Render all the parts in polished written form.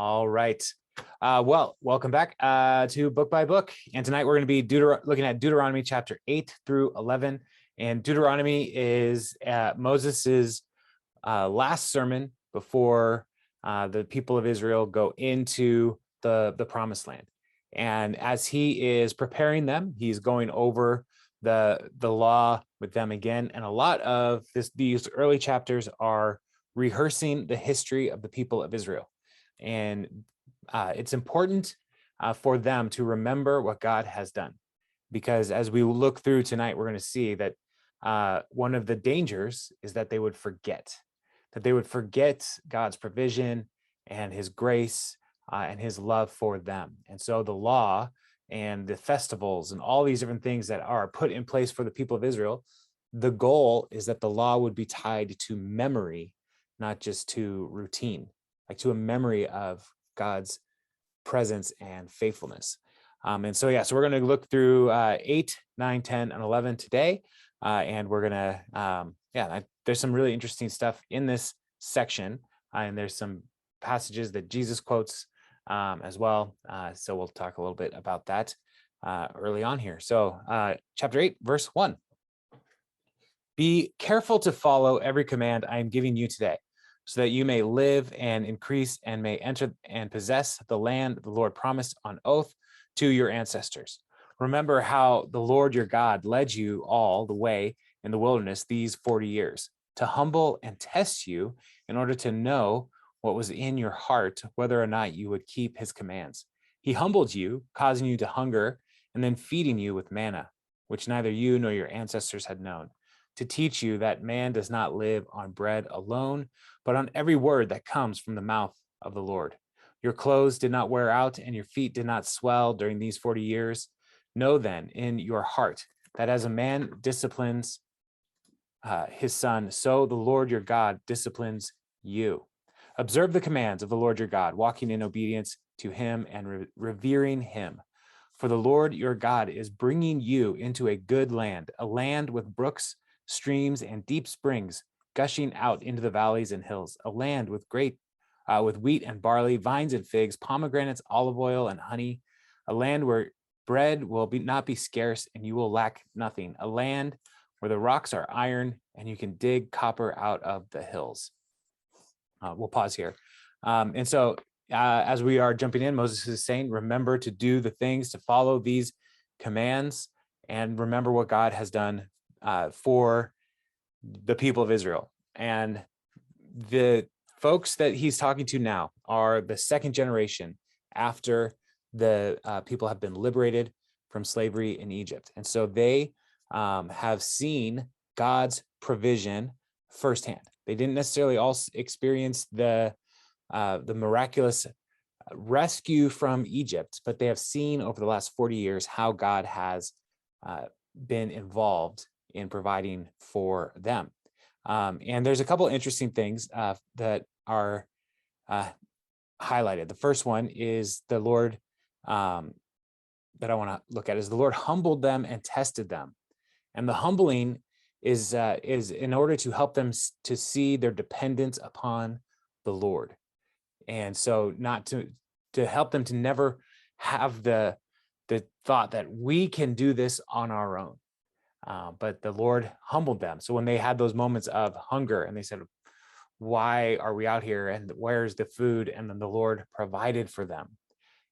All right. Welcome back to Book by Book. And tonight we're going to be looking at Deuteronomy chapter 8 through 11. And Deuteronomy is Moses's last sermon before the people of Israel go into the promised land. And as he is preparing them, he's going over the law with them again. And a lot of these early chapters are rehearsing the history of the people of Israel. And it's important for them to remember what God has done, because as we look through tonight, we're going to see that one of the dangers is that they would forget God's provision and his grace and his love for them. And so the law and the festivals and all these different things that are put in place for the people of Israel, the goal is that the law would be tied to memory, not just to routine, like to a memory of God's presence and faithfulness. So we're going to look through 8, 9, 10, and 11 today. And we're going to, there's some really interesting stuff in this section. And there's some passages that Jesus quotes as well. So we'll talk a little bit about that early on here. So chapter 8, verse 1. Be careful to follow every command I am giving you today, so that you may live and increase and may enter and possess the land the Lord promised on oath to your ancestors. Remember how the Lord your God led you all the way in the wilderness these 40 years, to humble and test you in order to know what was in your heart, whether or not you would keep his commands. He humbled you, causing you to hunger, and then feeding you with manna, which neither you nor your ancestors had known, to teach you that man does not live on bread alone, but on every word that comes from the mouth of the Lord. Your clothes did not wear out, and your feet did not swell during these 40 years. Know then in your heart that as a man disciplines his son, so the Lord your God disciplines you. Observe the commands of the Lord your God, walking in obedience to him and revering him. For the Lord your God is bringing you into a good land, a land with brooks, streams, and deep springs gushing out into the valleys and hills, a land with with wheat and barley, vines and figs, pomegranates, olive oil, and honey, a land where bread will not be scarce and you will lack nothing, a land where the rocks are iron and you can dig copper out of the hills. We'll pause here. As we are jumping in, Moses is saying, remember to do the things, to follow these commands, and remember what God has done for the people of Israel. And the folks that he's talking to now are the second generation after the people have been liberated from slavery in Egypt. And so they have seen God's provision firsthand. They didn't necessarily all experience the miraculous rescue from Egypt, but they have seen over the last 40 years how God has been involved in providing for them. And there's a couple interesting things that are highlighted. The first one is the Lord that I want to look at is the Lord humbled them and tested them. And the humbling is in order to help them to see their dependence upon the Lord. And so not to help them to never have the thought that we can do this on our own. But the Lord humbled them. So when they had those moments of hunger and they said, why are we out here? And where's the food? And then the Lord provided for them.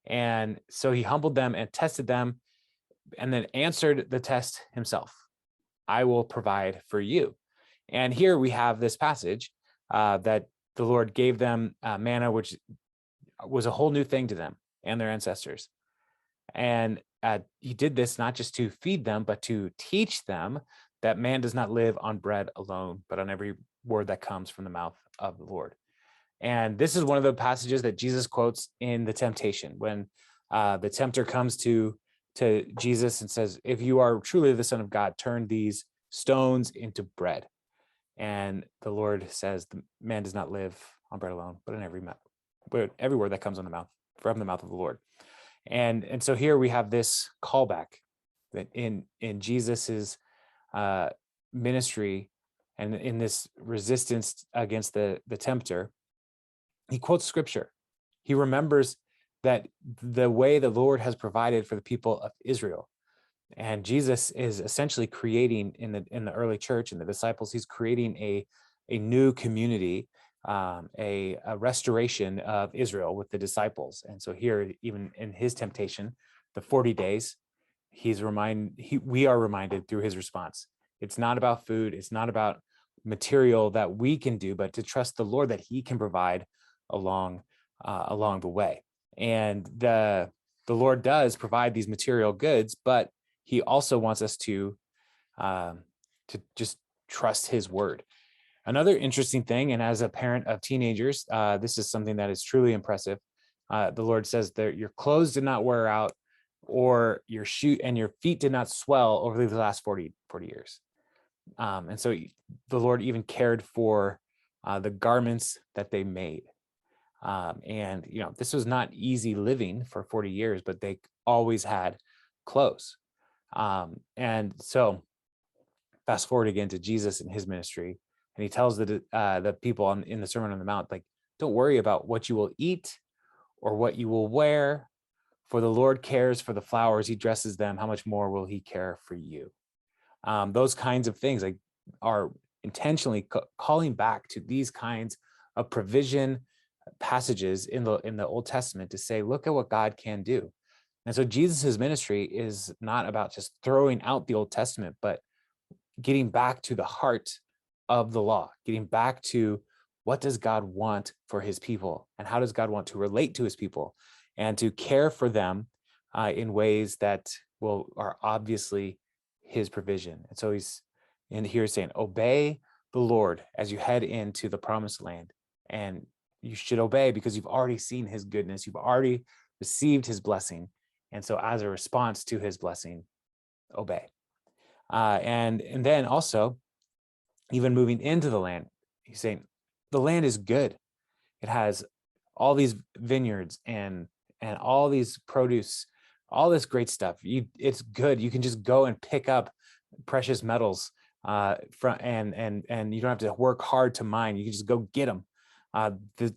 And so he humbled them and tested them and then answered the test himself. I will provide for you. And here we have this passage that the Lord gave them manna, which was a whole new thing to them and their ancestors. And he did this not just to feed them, but to teach them that man does not live on bread alone, but on every word that comes from the mouth of the Lord. And this is one of the passages that Jesus quotes in the temptation when the tempter comes to Jesus and says, if you are truly the Son of God, turn these stones into bread. And the Lord says, the man does not live on bread alone, but on every word that comes from the mouth of the Lord. And so here we have this callback that in Jesus's ministry and in this resistance against the tempter, he quotes scripture. He remembers that the way the Lord has provided for the people of Israel. And Jesus is essentially creating in the early church and the disciples, he's creating a new community, a restoration of Israel with the disciples. And so here, even in his temptation, the 40 days, we are reminded through his response. It's not about food. It's not about material that we can do, but to trust the Lord that he can provide along the way. And the Lord does provide these material goods, but he also wants us to just trust his word. Another interesting thing, and as a parent of teenagers, this is something that is truly impressive. The Lord says that your clothes did not wear out, or your feet did not swell over the last 40 years. And so the Lord even cared for the garments that they made. And, this was not easy living for 40 years, but they always had clothes. And so fast forward again to Jesus and his ministry, and he tells the people in the Sermon on the Mount, like, don't worry about what you will eat or what you will wear, for the Lord cares for the flowers. He dresses them. How much more will he care for you? Those kinds of things like are intentionally calling back to these kinds of provision passages in the Old Testament to say, look at what God can do. And so Jesus's ministry is not about just throwing out the Old Testament, but getting back to the heart of the law, getting back to what does God want for his people, and how does God want to relate to his people, and to care for them in ways that are obviously his provision. And so he's in here saying, obey the Lord as you head into the promised land. And you should obey because you've already seen his goodness. You've already received his blessing. And so as a response to his blessing, obey. And then also, even moving into the land, he's saying the land is good. It has all these vineyards and all these produce, all this great stuff. It's good. You can just go and pick up precious metals and you don't have to work hard to mine. You can just go get them.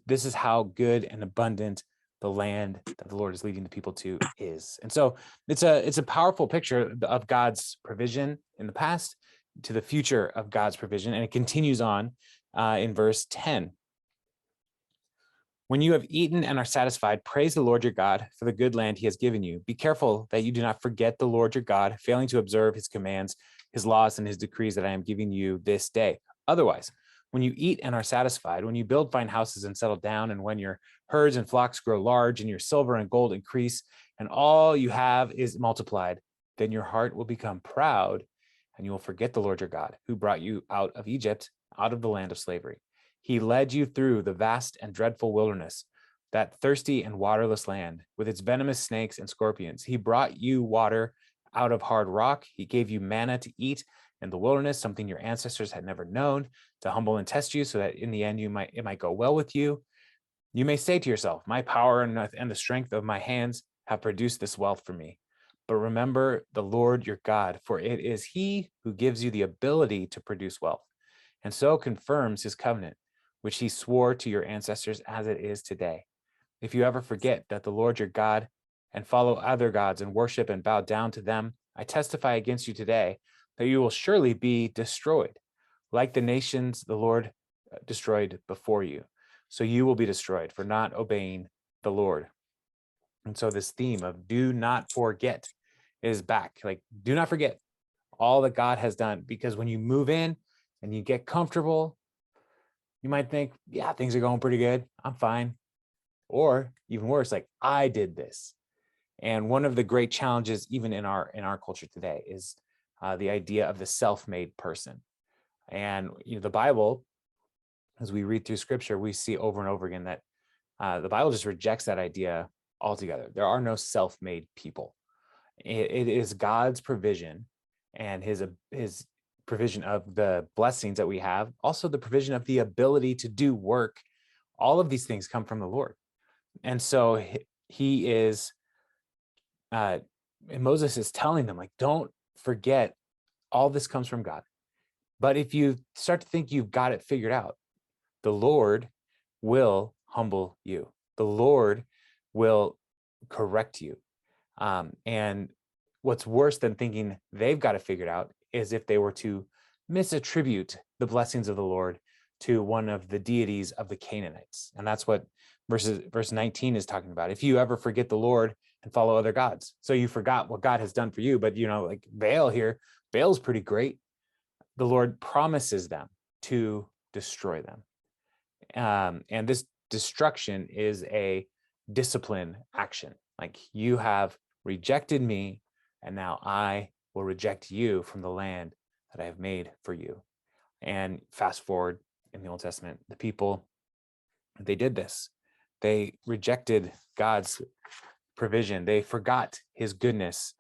This is how good and abundant the land that the Lord is leading the people to is. And so it's a powerful picture of God's provision in the past to the future of God's provision. And it continues on in verse 10. When you have eaten and are satisfied, praise the Lord your God for the good land he has given you. Be careful that you do not forget the Lord your God, failing to observe his commands, his laws, and his decrees that I am giving you this day. Otherwise, when you eat and are satisfied, when you build fine houses and settle down, and when your herds and flocks grow large, and your silver and gold increase, and all you have is multiplied, then your heart will become proud, and you will forget the Lord your God, who brought you out of Egypt, out of the land of slavery. He led you through the vast and dreadful wilderness, that thirsty and waterless land, with its venomous snakes and scorpions. He brought you water out of hard rock. He gave you manna to eat in the wilderness, something your ancestors had never known, to humble and test you, so that in the end it might go well with you. You may say to yourself, my power and the strength of my hands have produced this wealth for me. But remember the Lord your God, for it is he who gives you the ability to produce wealth, and so confirms his covenant, which he swore to your ancestors as it is today. If you ever forget that the Lord your God and follow other gods and worship and bow down to them, I testify against you today that you will surely be destroyed, like the nations the Lord destroyed before you. So you will be destroyed for not obeying the Lord. And so this theme of do not forget is back. Like, do not forget all that God has done, because when you move in and you get comfortable, you might think, yeah, things are going pretty good. I'm fine. Or even worse, like, I did this. And one of the great challenges, even in our culture today, is the idea of the self-made person. And the Bible, as we read through scripture, we see over and over again that the Bible just rejects that idea altogether. There are no self-made people. It is God's provision and his provision of the blessings that we have, also the provision of the ability to do work. All of these things come from the Lord. And so he is, and Moses is telling them, like, don't forget all this comes from God. But if you start to think you've got it figured out, the Lord will humble you. the Lord will correct you. And what's worse than thinking they've got it figured out is if they were to misattribute the blessings of the Lord to one of the deities of the Canaanites. And that's what verse 19 is talking about. If you ever forget the Lord and follow other gods, so you forgot what God has done for you, but like Baal here, Baal's pretty great. The Lord promises them to destroy them. And this destruction is a discipline action. Like, you have rejected me, and now I will reject you from the land that I have made for you. And fast forward in the Old Testament, the people, they did this. They rejected God's provision. They forgot his goodness.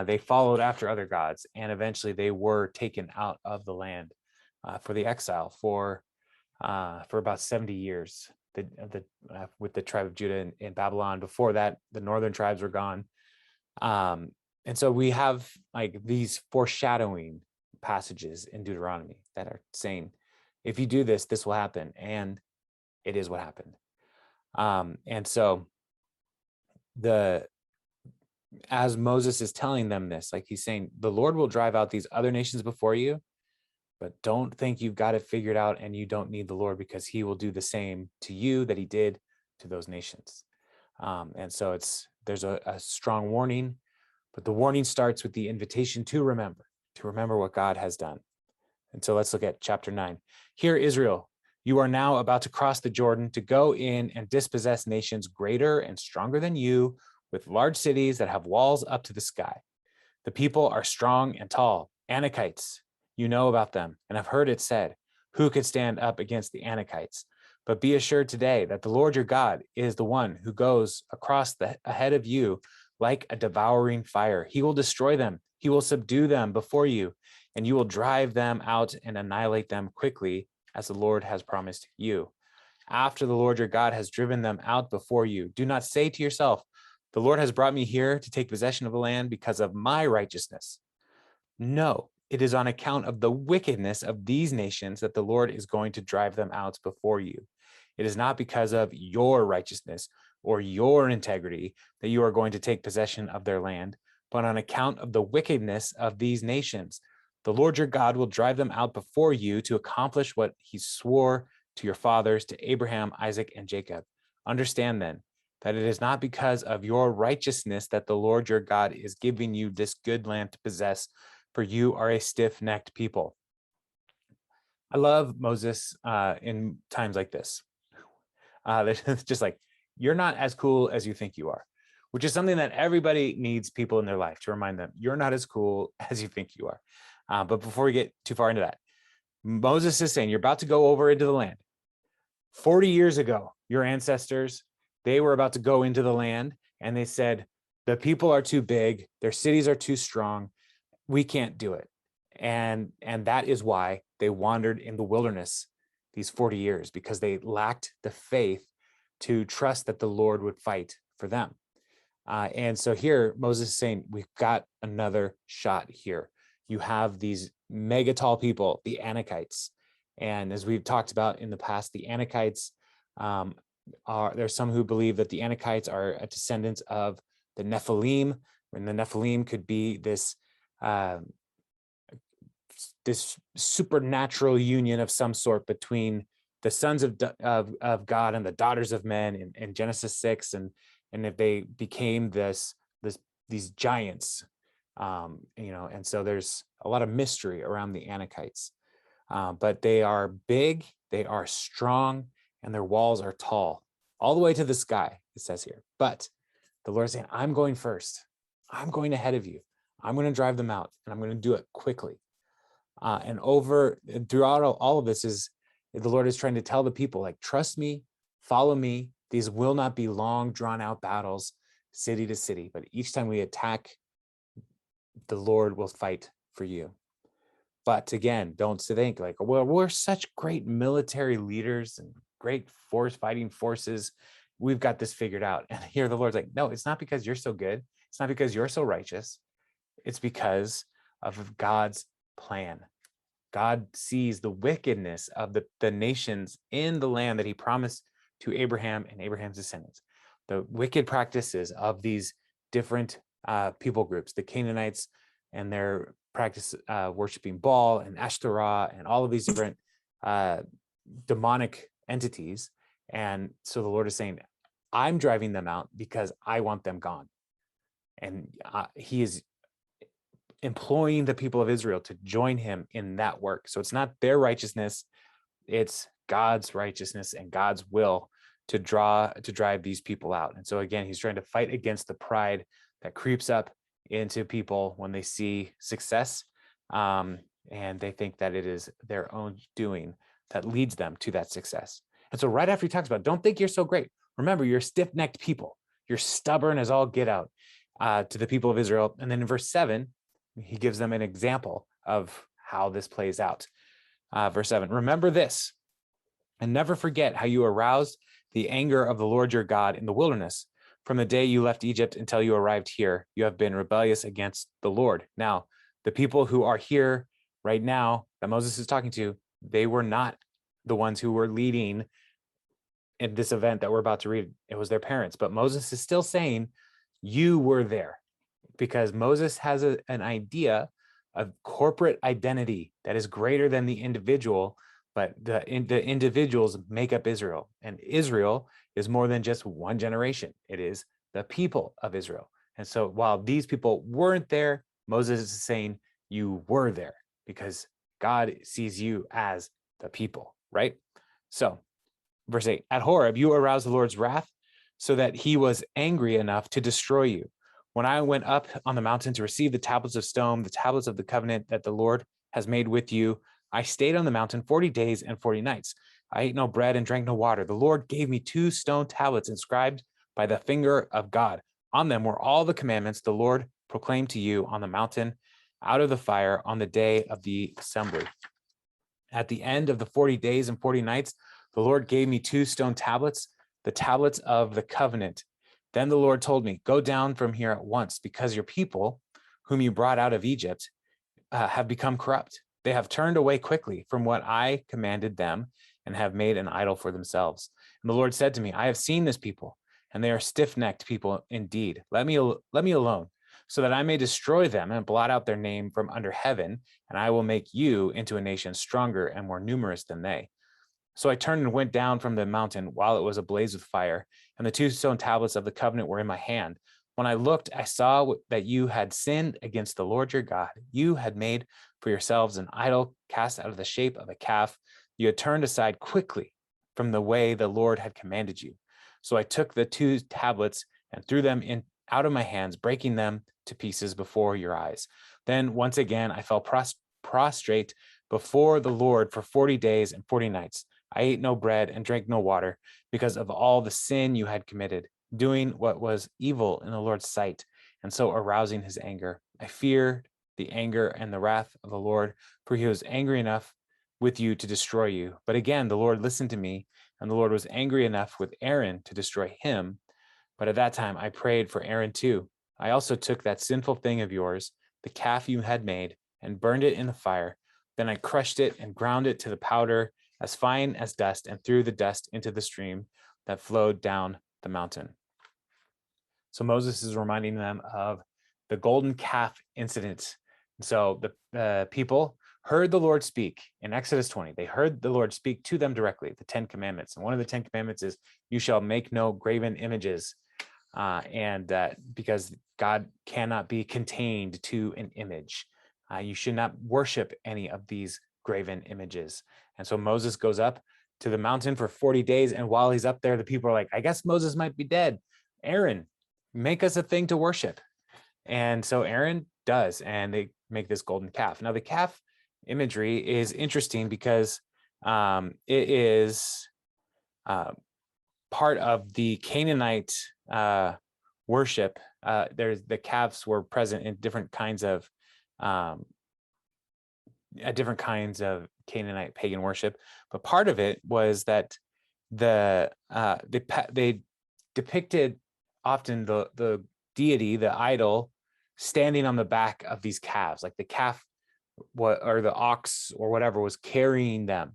They followed after other gods, and eventually they were taken out of the land for the exile for about 70 years with the tribe of Judah in Babylon. Before that, the northern tribes were gone. And so we have like these foreshadowing passages in Deuteronomy that are saying, if you do this, this will happen. And it is what happened. And so as Moses is telling them this, like he's saying, the Lord will drive out these other nations before you, but don't think you've got it figured out and you don't need the Lord, because he will do the same to you that he did to those nations. And so there's a strong warning, but the warning starts with the invitation to remember what God has done. And so let's look at chapter 9. Hear, Israel, you are now about to cross the Jordan to go in and dispossess nations greater and stronger than you, with large cities that have walls up to the sky. The people are strong and tall, Anakites. You know about them and have heard it said, who could stand up against the Anakites? But be assured today that the Lord your God is the one who goes across ahead of you like a devouring fire. He will destroy them. He will subdue them before you, and you will drive them out and annihilate them quickly, as the Lord has promised you. After the Lord your God has driven them out before you, do not say to yourself, the Lord has brought me here to take possession of the land because of my righteousness. No, it is on account of the wickedness of these nations that the Lord is going to drive them out before you. It is not because of your righteousness or your integrity that you are going to take possession of their land, but on account of the wickedness of these nations. The Lord your God will drive them out before you to accomplish what he swore to your fathers, to Abraham, Isaac, and Jacob. Understand then that it is not because of your righteousness that the Lord your God is giving you this good land to possess, for you are a stiff-necked people. I love Moses in times like this. It's just like, you're not as cool as you think you are, which is something that everybody needs people in their life to remind them, you're not as cool as you think you are. But before we get too far into that, Moses is saying, you're about to go over into the land. 40 years ago, your ancestors, they were about to go into the land, and they said, the people are too big, their cities are too strong, we can't do it. And that is why they wandered in the wilderness these 40 years, because they lacked the faith to trust that the Lord would fight for them. And so here Moses is saying, we've got another shot here. You have these mega tall people, the Anakites. And as we've talked about in the past, the Anakites, there's some who believe that the Anakites are a descendant of the Nephilim, and the Nephilim could be this supernatural union of some sort between the sons of God and the daughters of men in Genesis 6, and if they became these giants, and so there's a lot of mystery around the Anakites, but they are big, they are strong, and their walls are tall, all the way to the sky, it says here. But the Lord is saying, I'm going first. I'm going ahead of you. I'm going to drive them out, and I'm going to do it quickly. And throughout all of this is the Lord is trying to tell the people, like, trust me, follow me. These will not be long, drawn out battles, city to city, but each time we attack, the Lord will fight for you. But again, don't think like, well, we're such great military leaders and great fighting forces. We've got this figured out. And here the Lord's like, no, it's not because you're so good. It's not because you're so righteous. It's because of God's plan. God sees the wickedness of the nations in the land that he promised to Abraham and Abraham's descendants. The wicked practices of these different people groups, the Canaanites and their practice worshiping Baal and Ashtoreth and all of these different demonic entities. And so the Lord is saying, I'm driving them out because I want them gone. And he is employing the people of Israel to join him in that work. So it's not their righteousness, it's God's righteousness and God's will to drive these people out. And so again, he's trying to fight against the pride that creeps up into people when they see success, and they think that it is their own doing that leads them to that success. And so right after he talks about, don't think you're so great. Remember, you're stiff-necked people. You're stubborn as all get out, to the people of Israel. And then in verse 7, he gives them an example of how this plays out. Verse 7, remember this, and never forget how you aroused the anger of the Lord your God in the wilderness. From the day you left Egypt until you arrived here, you have been rebellious against the Lord. Now, the people who are here right now that Moses is talking to, they were not the ones who were leading in this event that we're about to read. It was their parents. But Moses is still saying, you were there, because Moses has an idea of corporate identity that is greater than the individual, but the individuals make up Israel. And Israel is more than just one generation. It is the people of Israel. And so while these people weren't there, Moses is saying you were there because God sees you as the people, right? So verse 8, at Horeb, you aroused the Lord's wrath so that he was angry enough to destroy you. When I went up on the mountain to receive the tablets of stone, the tablets of the covenant that the Lord has made with you, I stayed on the mountain 40 days and 40 nights. I ate no bread and drank no water. The Lord gave me 2 stone tablets inscribed by the finger of God. On them were all the commandments the Lord proclaimed to you on the mountain out of the fire on the day of the assembly. At the end of the 40 days and 40 nights, the Lord gave me 2 stone tablets, the tablets of the covenant. Then the Lord told me, go down from here at once, because your people, whom you brought out of Egypt, have become corrupt. They have turned away quickly from what I commanded them and have made an idol for themselves. And the Lord said to me, I have seen this people, and they are stiff-necked people indeed. Let me alone, so that I may destroy them and blot out their name from under heaven, and I will make you into a nation stronger and more numerous than they. So I turned and went down from the mountain while it was ablaze with fire, and the 2 stone tablets of the covenant were in my hand. When I looked, I saw that you had sinned against the Lord your God. You had made for yourselves an idol cast out of the shape of a calf. You had turned aside quickly from the way the Lord had commanded you. So I took the 2 tablets and threw them out of my hands, breaking them to pieces before your eyes. Then once again, I fell prostrate before the Lord for 40 days and 40 nights. I ate no bread and drank no water because of all the sin you had committed, doing what was evil in the Lord's sight, and so arousing his anger. I feared the anger and the wrath of the Lord, for he was angry enough with you to destroy you. But again, the Lord listened to me, and the Lord was angry enough with Aaron to destroy him. But at that time, I prayed for Aaron too. I also took that sinful thing of yours, the calf you had made, and burned it in the fire. Then I crushed it and ground it to the powder as fine as dust, and threw the dust into the stream that flowed down the mountain. So Moses is reminding them of the golden calf incident. So the people heard the Lord speak in Exodus 20. They heard the Lord speak to them directly, the 10 commandments. And one of the 10 commandments is, you shall make no graven images. Because God cannot be contained to an image. You should not worship any of these graven images. And so Moses goes up to the mountain for 40 days. And while he's up there, the people are like, I guess Moses might be dead. Aaron, make us a thing to worship. And so Aaron does, and they make this golden calf. Now the calf imagery is interesting because it is part of the Canaanite worship. The calves were present in different kinds of Canaanite pagan worship, but part of it was that they depicted often the deity, the idol, standing on the back of these calves, like the calf or the ox or whatever was carrying them.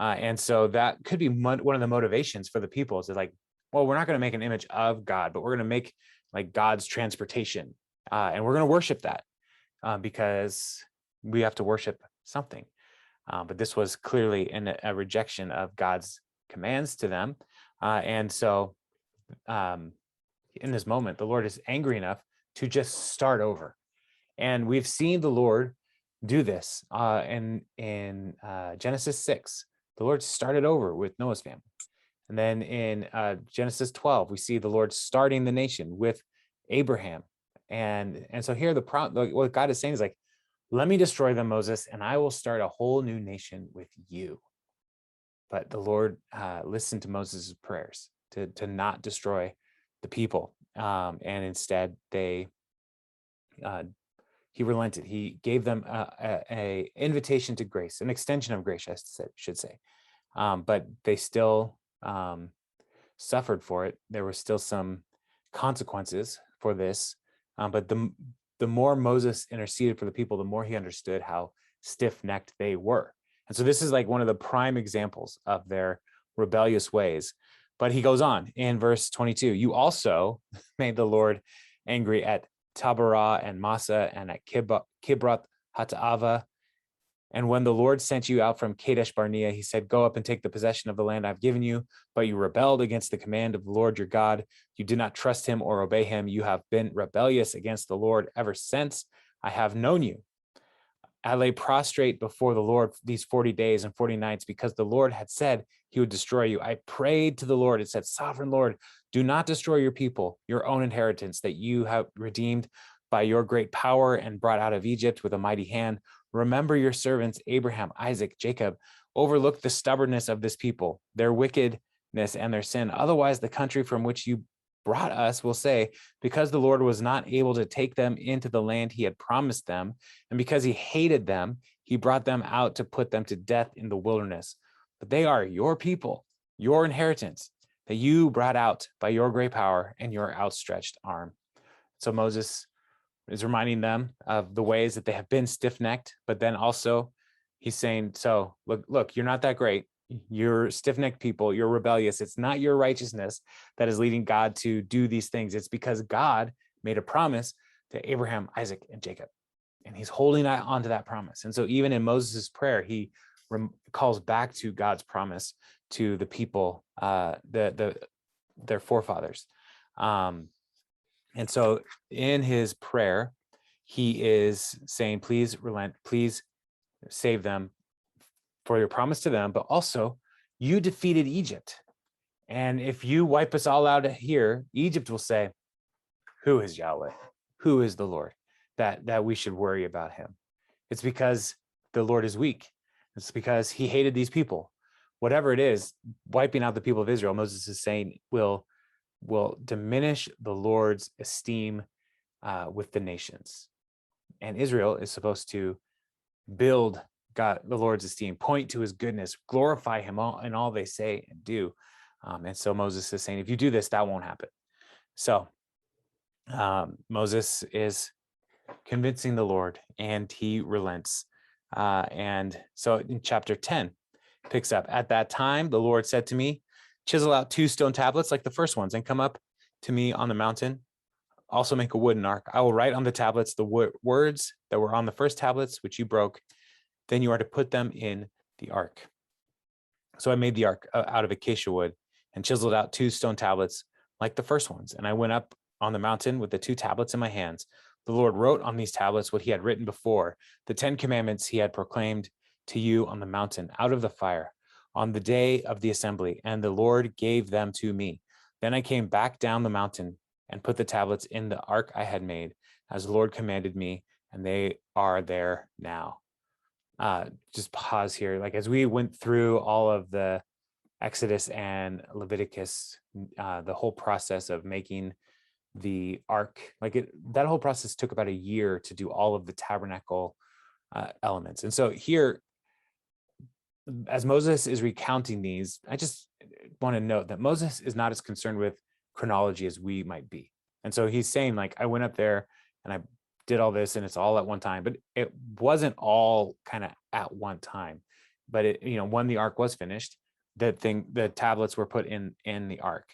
And so that could be one of the motivations for the people is like, well, we're not going to make an image of God, but we're going to make like God's transportation. And we're going to worship that because we have to worship something. But this was clearly a rejection of God's commands to them. And so in this moment, the Lord is angry enough to just start over. And we've seen the Lord do this in Genesis 6. The Lord started over with Noah's family. And then in Genesis 12, we see the Lord starting the nation with Abraham. And so here what God is saying is like, let me destroy them, Moses, and I will start a whole new nation with you. But the Lord listened to Moses' prayers to not destroy the people. And instead, he relented. He gave them a invitation to grace, an extension of grace, I should say. But they still suffered for it. There were still some consequences for this. But the more Moses interceded for the people, the more he understood how stiff-necked they were. And so this is like one of the prime examples of their rebellious ways. But he goes on in verse 22, you also made the Lord angry at Taberah and Massa and at Kibroth Hattaavah. And when the Lord sent you out from Kadesh Barnea, he said, go up and take the possession of the land I've given you. But you rebelled against the command of the Lord your God. You did not trust him or obey him. You have been rebellious against the Lord ever since I have known you. I lay prostrate before the Lord these 40 days and 40 nights because the Lord had said he would destroy you. I prayed to the Lord and said, Sovereign Lord, do not destroy your people, your own inheritance that you have redeemed by your great power and brought out of Egypt with a mighty hand. Remember your servants, Abraham, Isaac, Jacob. Overlook the stubbornness of this people, their wickedness and their sin. Otherwise, the country from which you brought us will say, because the Lord was not able to take them into the land he had promised them, and because he hated them, he brought them out to put them to death in the wilderness. But they are your people, your inheritance, that you brought out by your great power and your outstretched arm. So Moses is reminding them of the ways that they have been stiff-necked, but then also he's saying, so look, you're not that great. You're stiff-necked people, you're rebellious. It's not your righteousness that is leading God to do these things. It's because God made a promise to Abraham, Isaac, and Jacob, and he's holding on to that promise. And so even in Moses' prayer, he calls back to God's promise to the people, their forefathers. And so in his prayer, he is saying, please relent, please save them for your promise to them, but also you defeated Egypt. And if you wipe us all out here, Egypt will say, who is Yahweh? Who is the Lord that we should worry about him? It's because the Lord is weak. It's because he hated these people. Whatever it is, wiping out the people of Israel, Moses is saying will diminish the Lord's esteem with the nations. And Israel is supposed to build God, the Lord's esteem, point to his goodness, glorify him in all they say and do. And so Moses is saying, if you do this, that won't happen. So Moses is convincing the Lord and he relents. And so in chapter 10 picks up, at that time, the Lord said to me, chisel out 2 stone tablets like the first ones and come up to me on the mountain. Also make a wooden ark. I will write on the tablets the words that were on the first tablets, which you broke. Then you are to put them in the ark. So I made the ark out of acacia wood and chiseled out 2 stone tablets like the first ones. And I went up on the mountain with the 2 tablets in my hands. The Lord wrote on these tablets what he had written before, the 10 commandments he had proclaimed to you on the mountain out of the fire on the day of the assembly. And the Lord gave them to me. Then I came back down the mountain and put the tablets in the ark I had made as the Lord commanded me, and they are there now. Just pause here. Like as we went through all of the Exodus and Leviticus, the whole process of making the ark, that whole process took about a year to do all of the tabernacle elements. And so here, as Moses is recounting these, I just want to note that Moses is not as concerned with chronology as we might be. And so he's saying, like, I went up there and I did all this and it's all at one time, but it wasn't all kind of at one time. but it, when the ark was finished, the tablets were put in the ark.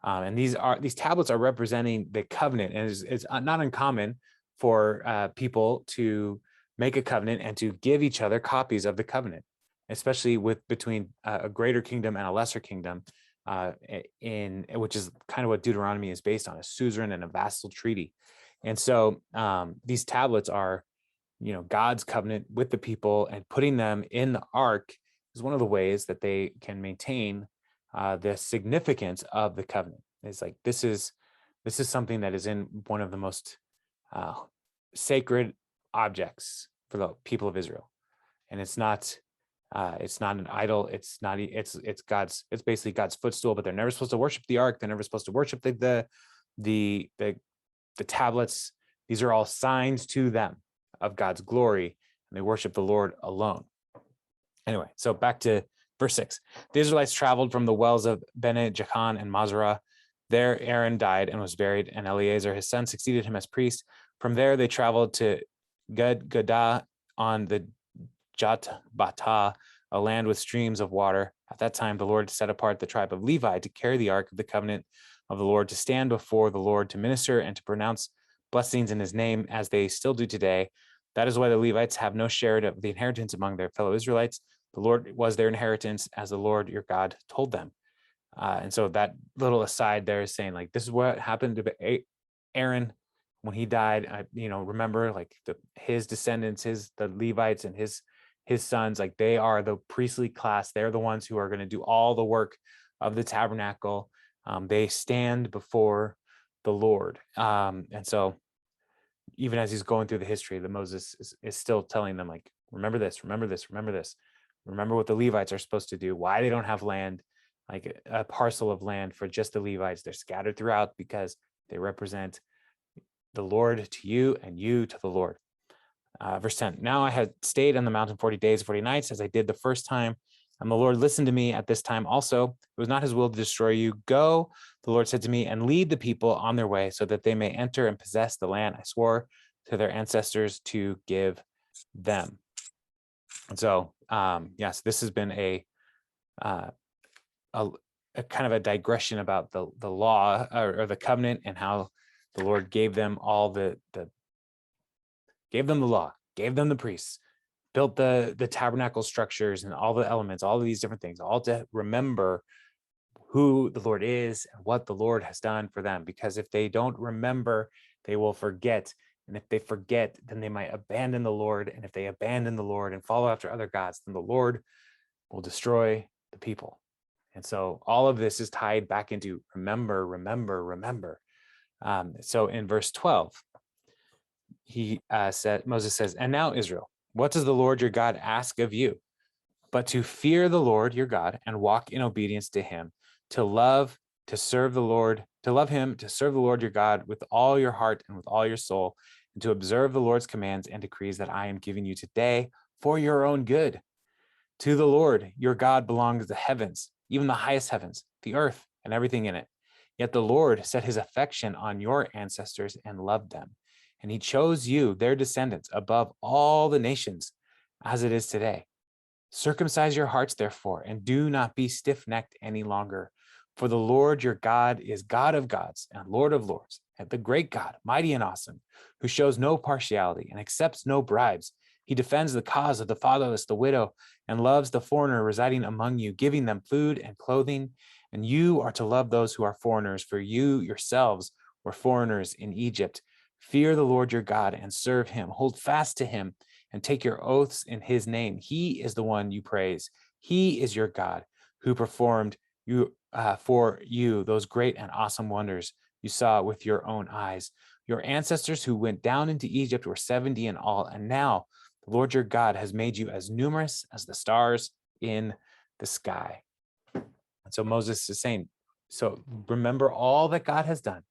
And these tablets are representing the covenant, and it's not uncommon for people to make a covenant and to give each other copies of the covenant, especially between a greater kingdom and a lesser kingdom, which is kind of what Deuteronomy is based on, a suzerain and a vassal treaty. And so these tablets are, God's covenant with the people, and putting them in the ark is one of the ways that they can maintain the significance of the covenant. It's like this is something that is in one of the most sacred objects for the people of Israel, and it's not an idol. It's basically God's footstool. But they're never supposed to worship the ark. They're never supposed to worship the tablets. These are all signs to them of God's glory, and they worship the Lord alone. Anyway, so back to verse 6. The Israelites traveled from the wells of Bene Jaakan and Mazarah. There Aaron died and was buried, and Eleazar his son succeeded him as priest. From there they traveled to Gudgodah on the Jotbatah, a land with streams of water. At that time the Lord set apart the tribe of Levi to carry the ark of the covenant of the Lord, to stand before the Lord, to minister and to pronounce blessings in his name, as they still do today. That is why the Levites have no share of the inheritance among their fellow Israelites. The Lord was their inheritance, as the Lord your God told them. And so that little aside there is saying, like, this is what happened to Aaron when he died. Remember, like, his descendants, the Levites and his sons, like, they are the priestly class. They're the ones who are going to do all the work of the tabernacle. They stand before the Lord. And so even as he's going through the history, that Moses is still telling them, like, remember this, remember this, remember this. Remember what the Levites are supposed to do, why they don't have land, like a parcel of land for just the Levites. They're scattered throughout because they represent the Lord to you and you to the Lord. Verse 10, now I had stayed on the mountain 40 days, 40 nights, as I did the first time. And the Lord listened to me at this time also. It was not his will to destroy you. Go, the Lord said to me, and lead the people on their way, so that they may enter and possess the land I swore to their ancestors to give them. And so, yes, this has been a kind of a digression about the law or the covenant, and how the Lord gave them all gave them the law, gave them the priests, built the tabernacle structures and all the elements, all of these different things, all to remember who the Lord is and what the Lord has done for them. Because if they don't remember, they will forget. And if they forget, then they might abandon the Lord. And if they abandon the Lord and follow after other gods, then the Lord will destroy the people. And so all of this is tied back into remember, remember, remember. So in verse 12, Moses says, and now Israel, what does the Lord your God ask of you? But to fear the Lord your God and walk in obedience to him, to love him, to serve the Lord your God with all your heart and with all your soul, and to observe the Lord's commands and decrees that I am giving you today for your own good. To the Lord your God belongs the heavens, even the highest heavens, the earth, and everything in it. Yet the Lord set his affection on your ancestors and loved them. And he chose you, their descendants, above all the nations, as it is today. Circumcise your hearts, therefore, and do not be stiff-necked any longer. For the Lord your God is God of gods and Lord of lords, and the great God, mighty and awesome, who shows no partiality and accepts no bribes. He defends the cause of the fatherless, the widow, and loves the foreigner residing among you, giving them food and clothing. And you are to love those who are foreigners, for you yourselves were foreigners in Egypt. Fear the Lord your God and serve him. Hold fast to him and take your oaths in his name. He is the one you praise. He is your God who performed for you those great and awesome wonders you saw with your own eyes. Your ancestors who went down into Egypt were 70 in all, and now the Lord your God has made you as numerous as the stars in the sky. And so Moses is saying, so remember all that God has done,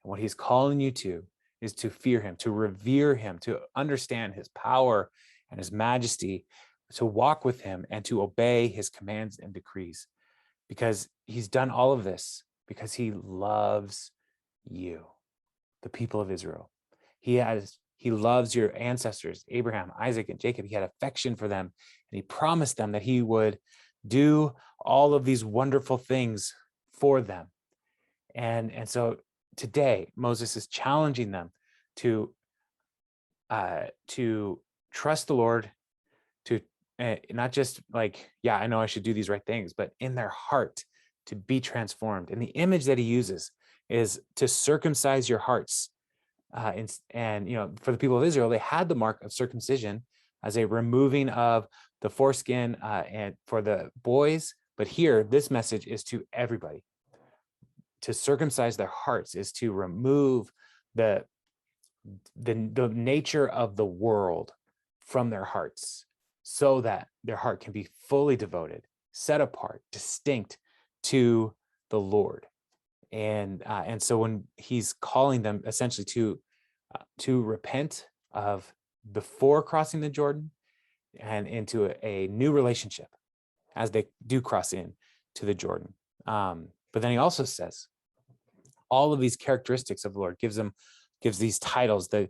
and what he's calling you to is to fear him, to revere him, to understand his power and his majesty, to walk with him and to obey his commands and decrees, because he's done all of this because he loves you, the people of Israel. He He loves your ancestors, Abraham, Isaac, and Jacob. He had affection for them, and he promised them that he would do all of these wonderful things for them. And so today, Moses is challenging them to trust the Lord, to not just like, yeah, I know I should do these right things, but in their heart to be transformed. And the image that he uses is to circumcise your hearts. And for the people of Israel, they had the mark of circumcision as a removing of the foreskin and for the boys. But here, this message is to everybody. To circumcise their hearts is to remove the nature of the world from their hearts, so that their heart can be fully devoted, set apart, distinct to the Lord. And so when he's calling them essentially to repent of before crossing the Jordan and into a new relationship as they do cross in to the Jordan. But then he also says all of these characteristics of the Lord, gives these titles: the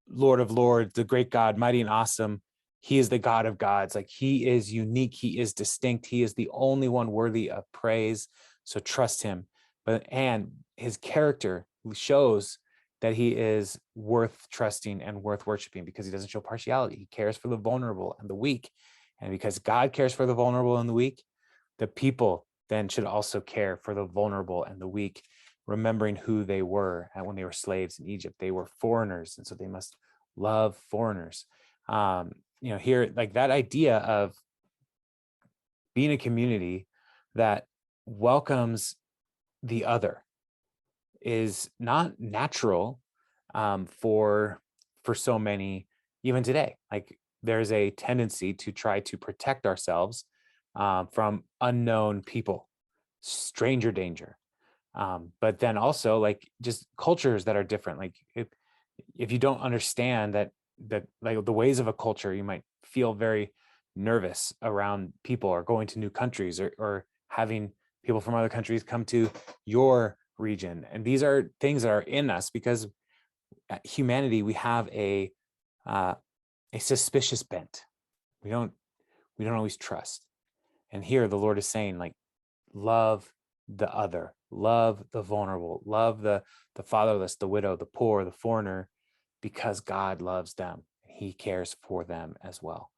Lord of Lords, the great God, mighty and awesome. He is the God of gods. Like, he is unique. He is distinct. He is the only one worthy of praise. So trust him. And his character shows that he is worth trusting and worth worshiping, because he doesn't show partiality. He cares for the vulnerable and the weak. And because God cares for the vulnerable and the weak, the people then should also care for the vulnerable and the weak, remembering who they were when they were slaves in Egypt. They were foreigners, and so they must love foreigners. Here, like, that idea of being a community that welcomes the other is not natural for so many even today. Like, there's a tendency to try to protect ourselves from unknown people, stranger danger. But then also, like, just cultures that are different. Like, if you don't understand that like the ways of a culture, you might feel very nervous around people, or going to new countries, or having people from other countries come to your region. And these are things that are in us because humanity, we have a suspicious bent. We don't always trust. And here the Lord is saying, like, love the other, love the vulnerable, love the fatherless, the widow, the poor, the foreigner, because God loves them. He cares for them as well.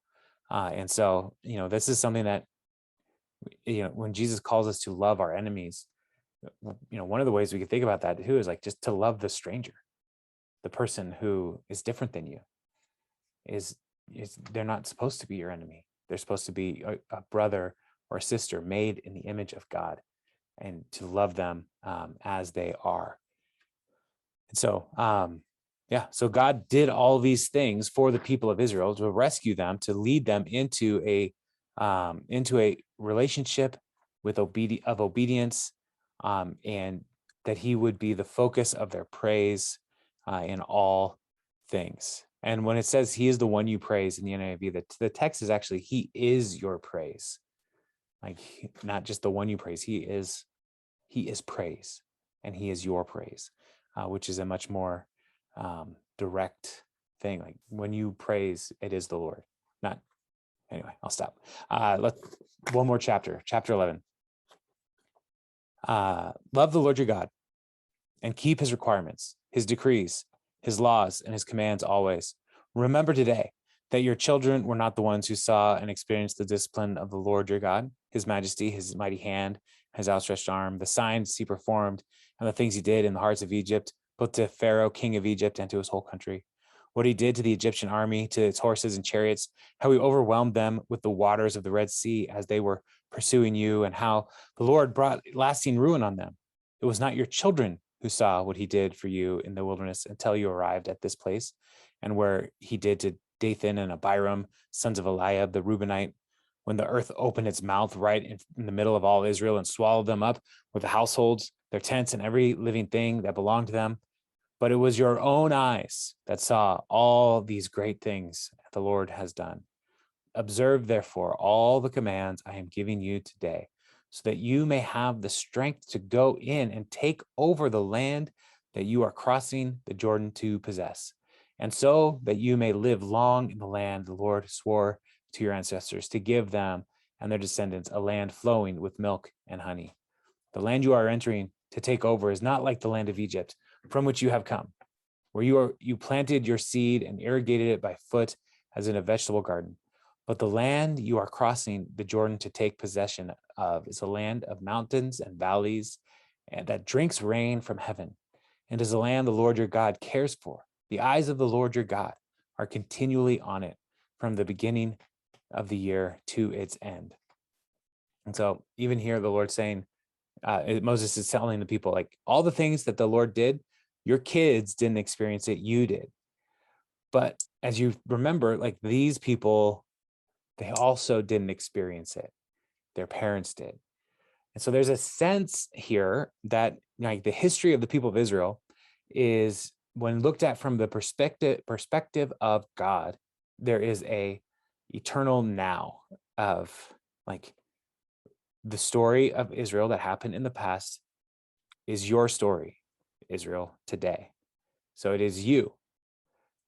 And so, this is something that, when Jesus calls us to love our enemies, one of the ways we can think about that too is like just to love the stranger, the person who is different than you. Is they're not supposed to be your enemy. They're supposed to be a brother or a sister made in the image of God, and to love them as they are. And so, so God did all these things for the people of Israel to rescue them, to lead them into a relationship with obedience, and that he would be the focus of their praise in all things. And when it says he is the one you praise in the NIV, the text is actually, he is your praise. Like, not just the one you praise, he is praise, and he is your praise, which is a much more direct thing. Like, when you praise, it is the Lord. Not anyway. I'll stop. One more chapter 11. Love the Lord your God and keep his requirements, his decrees, his laws, and his commands always. Remember today that your children were not the ones who saw and experienced the discipline of the Lord your God, his majesty, his mighty hand, his outstretched arm, the signs he performed, and the things he did in the hearts of Egypt, both to Pharaoh, king of Egypt, and to his whole country. What he did to the Egyptian army, to its horses and chariots, how he overwhelmed them with the waters of the Red Sea as they were pursuing you, and how the Lord brought lasting ruin on them. It was not your children who saw what he did for you in the wilderness until you arrived at this place, and where he did to Dathan and Abiram, sons of Eliab, the Reubenite, when the earth opened its mouth right in the middle of all Israel and swallowed them up with the households, their tents, and every living thing that belonged to them. But it was your own eyes that saw all these great things the Lord has done. Observe, therefore, all the commands I am giving you today, so that you may have the strength to go in and take over the land that you are crossing the Jordan to possess, and so that you may live long in the land the Lord swore to your ancestors to give them and their descendants, a land flowing with milk and honey. The land you are entering to take over is not like the land of Egypt, from which you have come, where you planted your seed and irrigated it by foot as in a vegetable garden. But the land you are crossing the Jordan to take possession of is a land of mountains and valleys, and that drinks rain from heaven, and is a land the Lord your God cares for. The eyes of the Lord your God are continually on it from the beginning of the year to its end. And so even here, the Lord's saying, Moses is telling the people, like, all the things that the Lord did, your kids didn't experience it, you did. But as you remember, like, these people, they also didn't experience it. Their parents did. And so there's a sense here that, like, the history of the people of Israel is, when looked at from the perspective of God, there is a eternal now of, like, the story of Israel that happened in the past is your story, Israel, today. So it is you.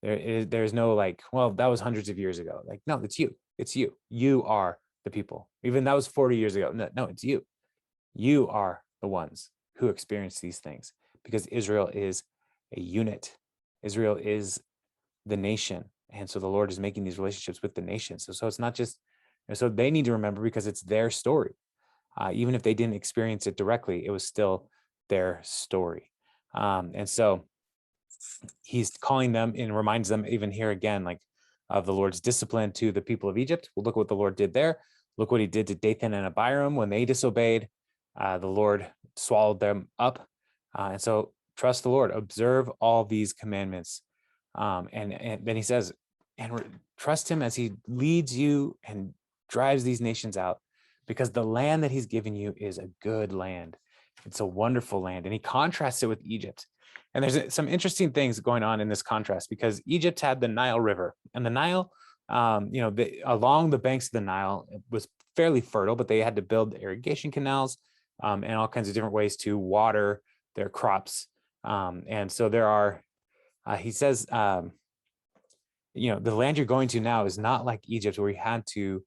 There's no, like, well, that was hundreds of years ago. Like, no, it's you. It's you. You are the people. Even that was 40 years ago. No, it's you. You are the ones who experience these things, because Israel is a unit. Israel is the nation. And so the Lord is making these relationships with the nations. So it's not just, so they need to remember, because it's their story. Even if they didn't experience it directly, it was still their story. And so he's calling them and reminds them even here again, like, of the Lord's discipline to the people of Egypt. Well, look what the Lord did there. Look what he did to Dathan and Abiram when they disobeyed. The Lord swallowed them up. And so trust the Lord, observe all these commandments. And then he says, and trust him as he leads you and drives these nations out, because the land that he's given you is a good land. It's a wonderful land. And he contrasts it with Egypt. And there's some interesting things going on in this contrast, because Egypt had the Nile River, and the Nile, along the banks of the Nile, it was fairly fertile, but they had to build irrigation canals and all kinds of different ways to water their crops. And so there are, he says, the land you're going to now is not like Egypt, where you had to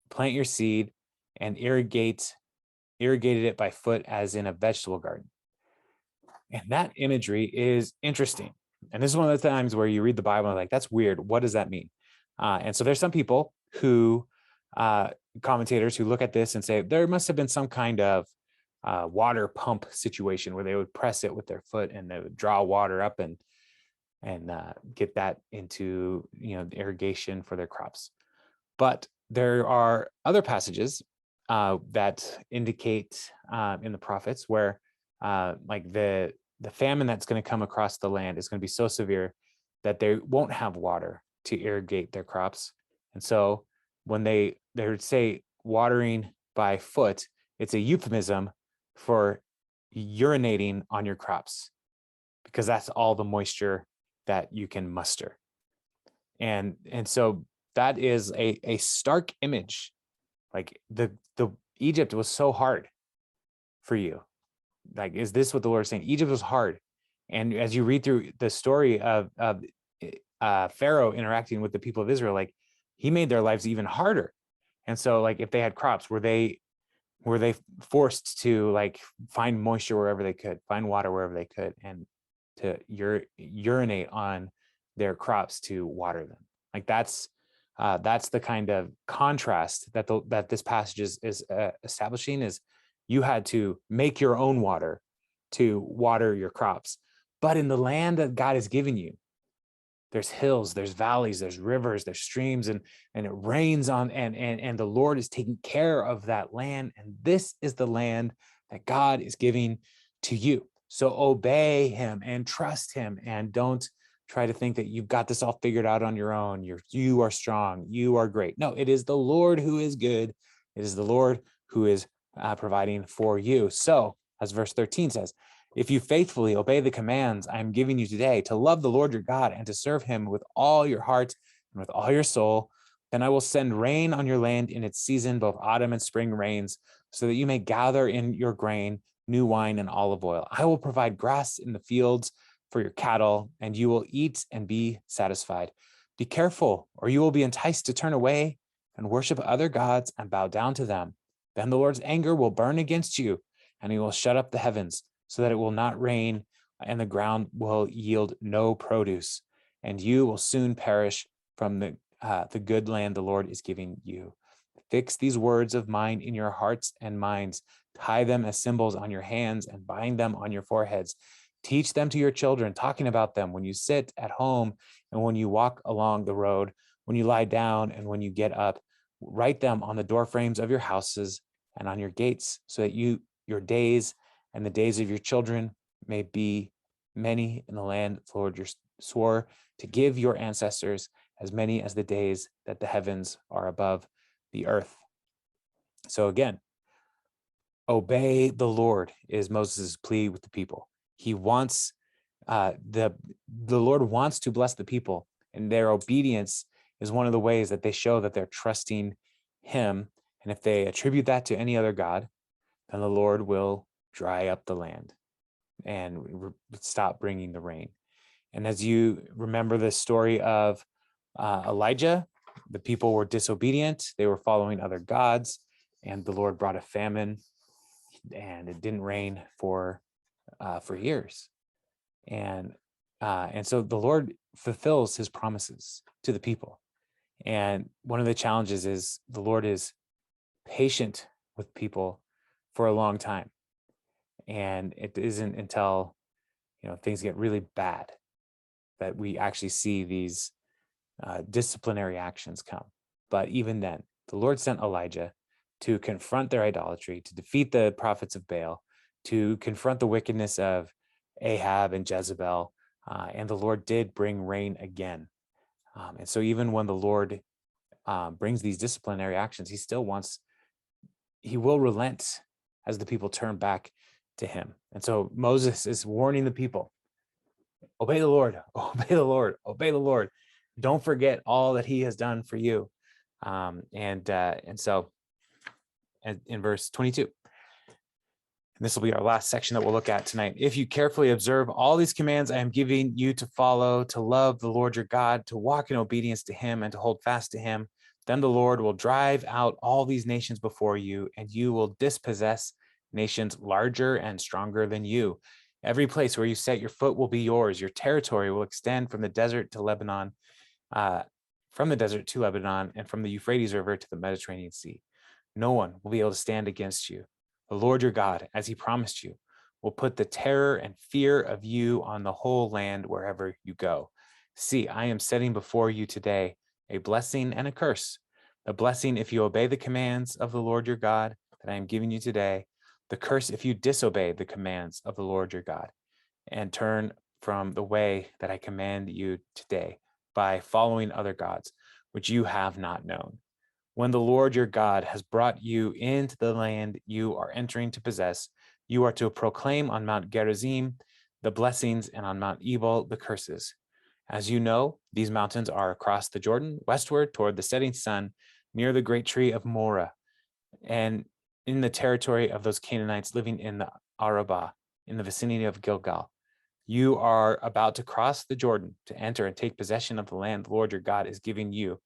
plant your seed and irrigated it by foot as in a vegetable garden. And that imagery is interesting. And this is one of the times where you read the Bible and like, that's weird. What does that mean? And so there's some people who, commentators who look at this and say, there must have been some kind of water pump situation where they would press it with their foot and they would draw water up and get that into, irrigation for their crops. But there are other passages that indicate in the prophets where like the famine that's going to come across the land is going to be so severe that they won't have water to irrigate their crops. And so when they would say watering by foot, it's a euphemism for urinating on your crops, because that's all the moisture that you can muster. And so that is a stark image. Like the Egypt was so hard for you. Like, is this what the Lord is saying? Egypt was hard. And as you read through the story of Pharaoh interacting with the people of Israel, like, he made their lives even harder. And so, like, if they had crops, were they forced to, like, find moisture wherever they could, find water wherever they could, and to urinate on their crops to water them? Like, that's the kind of contrast that this passage is establishing. Is you had to make your own water to water your crops. But in the land that God has given you, there's hills, there's valleys, there's rivers, there's streams, and it rains on, and the Lord is taking care of that land. And this is the land that God is giving to you. So obey him and trust him, and don't try to think that you've got this all figured out on your own. You are strong, you are great. No, it is the Lord who is good. It is the Lord who is providing for you. So, as verse 13 says, if you faithfully obey the commands I am giving you today, to love the Lord your God and to serve him with all your heart and with all your soul, then I will send rain on your land in its season, both autumn and spring rains, so that you may gather in your grain, new wine, and olive oil. I will provide grass in the fields for your cattle, and you will eat and be satisfied. Be careful, or you will be enticed to turn away and worship other gods and bow down to them. Then the Lord's anger will burn against you, and he will shut up the heavens so that it will not rain, and the ground will yield no produce, and you will soon perish from the good land the Lord is giving you. Fix these words of mine in your hearts and minds. Tie them as symbols on your hands and bind them on your foreheads. Teach them to your children, talking about them when you sit at home and when you walk along the road, when you lie down and when you get up. Write them on the doorframes of your houses and on your gates, so that your days and the days of your children may be many in the land the Lord swore to give your ancestors, as many as the days that the heavens are above the earth. So again, obey the Lord is Moses' plea with the people. He wants the Lord wants to bless the people, and their obedience is one of the ways that they show that they're trusting him. And if they attribute that to any other god, then the Lord will dry up the land and stop bringing the rain. And as you remember the story of Elijah, the people were disobedient. They were following other gods, and the Lord brought a famine, and it didn't rain for years. And so the Lord fulfills his promises to the people. And one of the challenges is the Lord is patient with people for a long time. And it isn't until, things get really bad that we actually see these disciplinary actions come. But even then, the Lord sent Elijah to confront their idolatry, to defeat the prophets of Baal, to confront the wickedness of Ahab and Jezebel, and the Lord did bring rain again. And so even when the Lord brings these disciplinary actions, he will relent as the people turn back to him. And so Moses is warning the people, obey the Lord, obey the Lord, obey the Lord. Don't forget all that he has done for you. And so in verse 22, and this will be our last section that we'll look at tonight. If you carefully observe all these commands I am giving you to follow, to love the Lord your God, to walk in obedience to him, and to hold fast to him, then the Lord will drive out all these nations before you, and you will dispossess nations larger and stronger than you. Every place where you set your foot will be yours. Your territory will extend from the desert to Lebanon, and from the Euphrates River to the Mediterranean Sea. No one will be able to stand against you. The Lord your God, as he promised you, will put the terror and fear of you on the whole land wherever you go. See, I am setting before you today a blessing and a curse. The blessing if you obey the commands of the Lord your God that I am giving you today. The curse if you disobey the commands of the Lord your God and turn from the way that I command you today by following other gods, which you have not known. When the Lord your God has brought you into the land you are entering to possess, you are to proclaim on Mount Gerizim the blessings and on Mount Ebal the curses. As you know, these mountains are across the Jordan, westward toward the setting sun, near the great tree of Moreh, and in the territory of those Canaanites living in the Arabah, in the vicinity of Gilgal. You are about to cross the Jordan to enter and take possession of the land the Lord your God is giving you.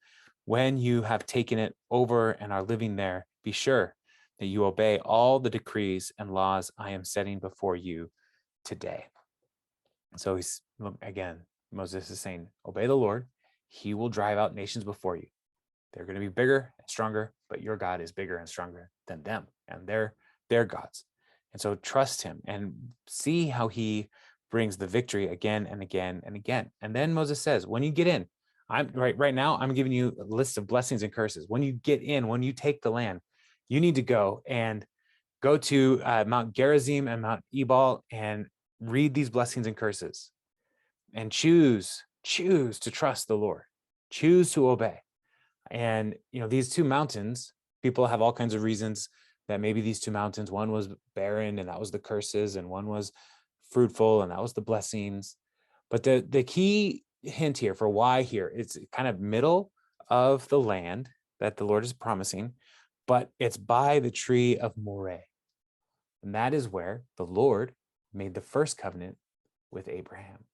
When you have taken it over and are living there, be sure that you obey all the decrees and laws I am setting before you today. So Moses is saying, obey the Lord. He will drive out nations before you. They're going to be bigger and stronger, but your God is bigger and stronger than them and their gods. And so trust him and see how he brings the victory again and again and again. And then Moses says, when you get in, right now, I'm giving you a list of blessings and curses. When you get in, when you take the land, you need to go to Mount Gerizim and Mount Ebal and read these blessings and curses and choose to trust the Lord, choose to obey. And, these two mountains, people have all kinds of reasons that maybe these two mountains, one was barren and that was the curses, and one was fruitful and that was the blessings. But the key hint here for why here, it's kind of middle of the land that the Lord is promising, but it's by the tree of Moreh. And that is where the Lord made the first covenant with Abraham.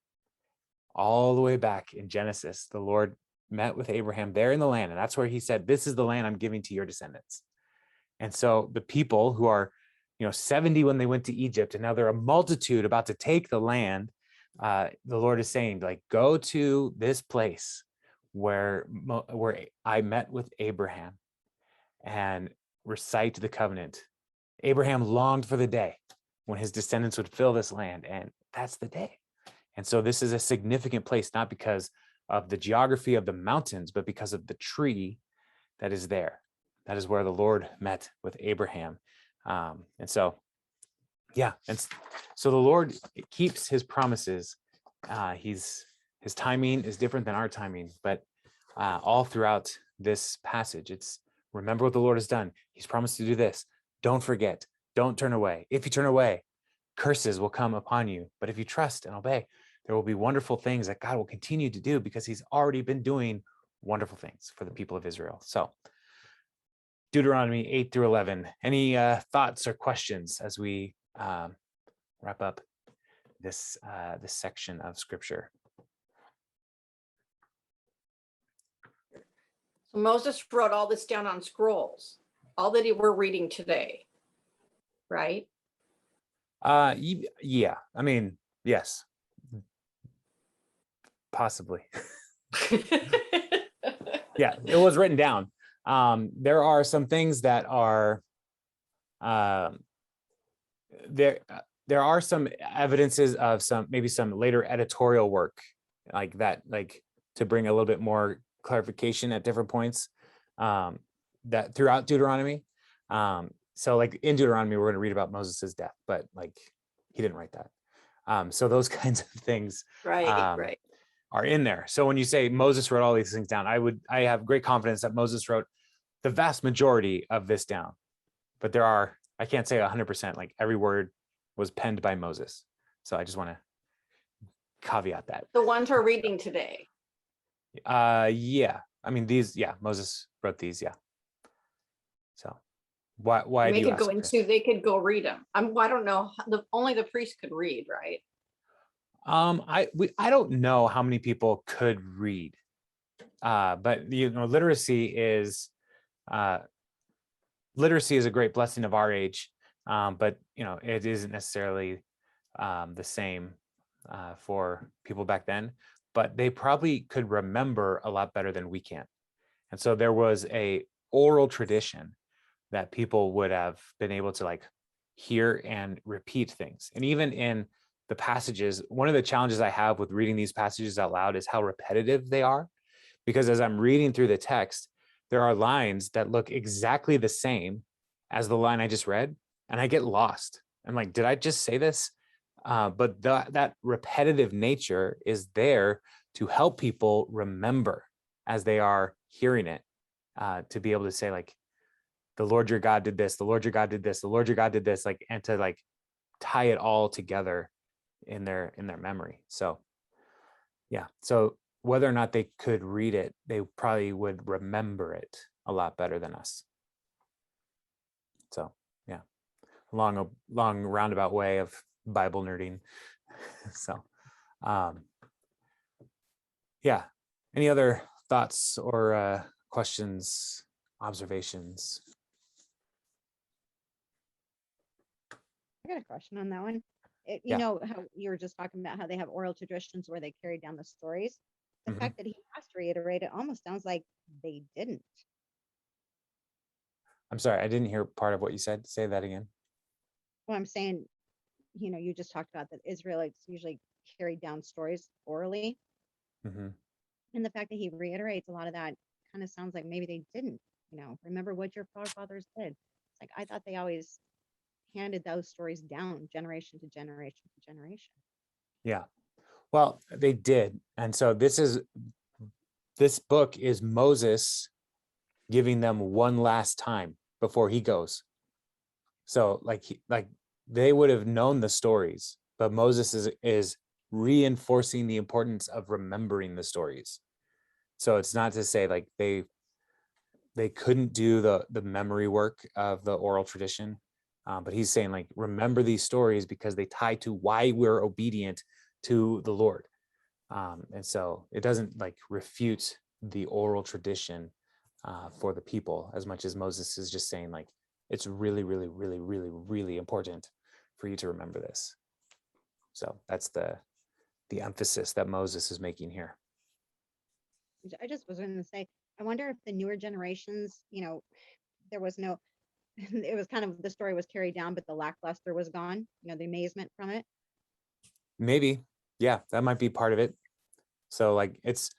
all the way back in Genesis, the Lord met with Abraham there in the land. And that's where he said, this is the land I'm giving to your descendants. And so the people who are, 70 when they went to Egypt, and now they're a multitude about to take the land. The Lord is saying, like, go to this place where I met with Abraham and recite the covenant. Abraham longed for the day when his descendants would fill this land, and that's the day. And so this is a significant place, not because of the geography of the mountains, but because of the tree that is there. That is where the Lord met with Abraham. And so the Lord keeps his promises. His timing is different than our timing, but all throughout this passage, it's remember what the Lord has done. He's promised to do this. Don't forget. Don't turn away. If you turn away, curses will come upon you. But if you trust and obey, there will be wonderful things that God will continue to do, because he's already been doing wonderful things for the people of Israel. So Deuteronomy 8 through 11. Any thoughts or questions as we wrap up this section of scripture? So Moses wrote all this down on scrolls, all that we're reading today, right? Yeah. I mean, yes, possibly. Yeah, it was written down. There are some things that are there are some evidences of maybe some later editorial work like that, like to bring a little bit more clarification at different points that throughout Deuteronomy. So like in Deuteronomy, we're going to read about Moses's death, but like he didn't write that. So those kinds of things Right. are in there. So when you say Moses wrote all these things down, I have great confidence that Moses wrote the vast majority of this down. But I can't say 100%, like every word was penned by Moses. So I just want to caveat that. The ones we're reading today. Yeah. I mean, Moses wrote these, yeah. So why They do you could go ask, they could go read them. I don't know. Only the priest could read, right? I don't know how many people could read, but literacy is a great blessing of our age, but it isn't necessarily the same for people back then. But they probably could remember a lot better than we can, and so there was a oral tradition that people would have been able to like hear and repeat things. And even in the passages, one of the challenges I have with reading these passages out loud is how repetitive they are, because as I'm reading through the text, there are lines that look exactly the same as the line I just read, and I get lost. I'm like, did I just say this? But that repetitive nature is there to help people remember as they are hearing it, to be able to say like, the Lord your God did this, the Lord your God did this, the Lord your God did this, like, and to like tie it all together in their memory. So yeah, so whether or not they could read it, they probably would remember it a lot better than us. So yeah, long roundabout way of Bible nerding. So yeah, any other thoughts or questions, observations? I got a question on that one. You Yeah. know how you were just talking about how they have oral traditions where they carry down the stories. The Mhm. fact that he has to reiterate it almost sounds like they didn't. I'm sorry, I didn't hear part of what you said. Say that again. Well, I'm saying, you just talked about that Israelites usually carried down stories orally. Mm-hmm. And the fact that he reiterates a lot of that kind of sounds like maybe they didn't, remember what your forefathers did. It's like, I thought they always handed those stories down generation to generation to generation. Yeah, well, they did. And so this book is Moses giving them one last time before he goes. So like they would have known the stories, but Moses is reinforcing the importance of remembering the stories. So it's not to say like they couldn't do the memory work of the oral tradition, but he's saying like, remember these stories because they tie to why we're obedient to the Lord. And so it doesn't like refute the oral tradition for the people as much as Moses is just saying like, it's really, really, really, really, really important for you to remember this. So that's the emphasis that Moses is making here. I just was going to say, I wonder if the newer generations, there was no, it was kind of, the story was carried down, but the lackluster was gone, the amazement from it. Maybe, yeah, that might be part of it. So like it's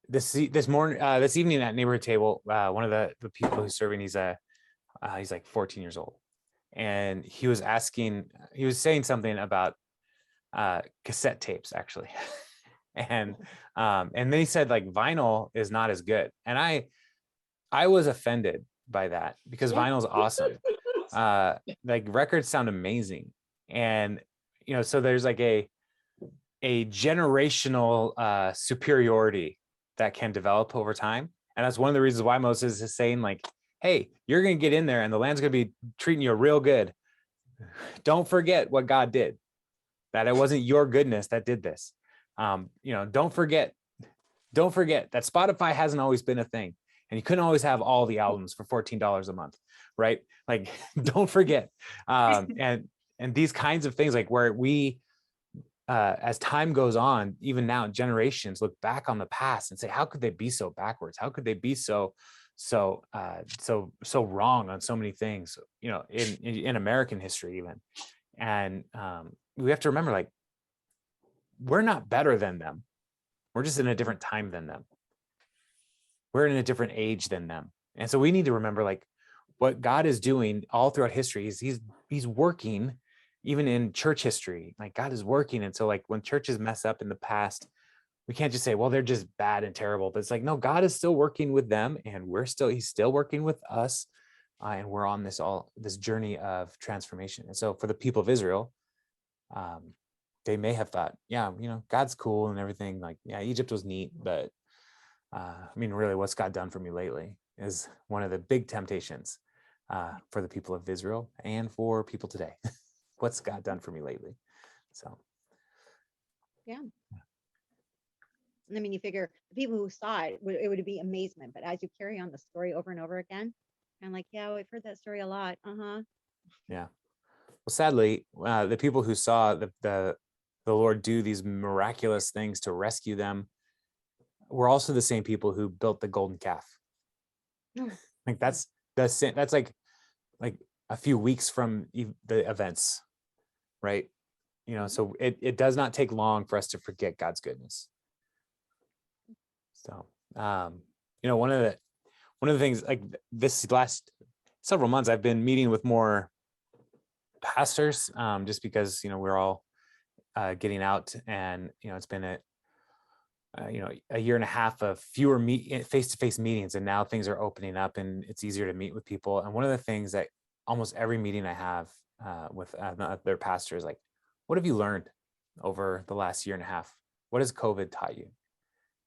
this evening at neighborhood table, one of the people who's serving, he's like 14 years old, and he was saying something about cassette tapes actually. And then he said like vinyl is not as good, and I was offended by that because vinyl's awesome. Like records sound amazing, and so there's like a generational superiority that can develop over time, and that's one of the reasons why Moses is saying like, hey, you're gonna get in there and the land's gonna be treating you real good. Don't forget what God did, that it wasn't your goodness that did this. Don't forget that Spotify hasn't always been a thing, and you couldn't always have all the albums for $14 a month, right? Like, don't forget. And these kinds of things, like where we, as time goes on, even now, generations look back on the past and say, how could they be so backwards? How could they be so wrong on so many things, in American history even. And we have to remember, like, we're not better than them. We're just in a different time than them. We're in a different age than them. And so we need to remember, like, what God is doing all throughout history is he's working, even in church history. Like, God is working. And so, like, when churches mess up in the past, we can't just say, well, they're just bad and terrible. But it's like, no, God is still working with them, and he's still working with us. And we're on this journey of transformation. And so for the people of Israel, they may have thought, yeah, God's cool and everything. Like, yeah, Egypt was neat, but really, what's God done for me lately is one of the big temptations for the people of Israel and for people today. What's God done for me lately? So, yeah. And you figure the people who saw it, it would be amazement. But as you carry on the story over and over again, I'm like, yeah, we've heard that story a lot. Yeah. Well, sadly, the people who saw the Lord do these miraculous things to rescue them were also the same people who built the golden calf. Like that's like a few weeks from the events, right? So it does not take long for us to forget God's goodness. So, one of the things, like, this last several months, I've been meeting with more pastors, just because, we're all getting out, and, it's been a year and a half of fewer face-to-face meetings, and now things are opening up and it's easier to meet with people. And one of the things that almost every meeting I have with their pastors, like, what have you learned over the last year and a half? What has COVID taught you?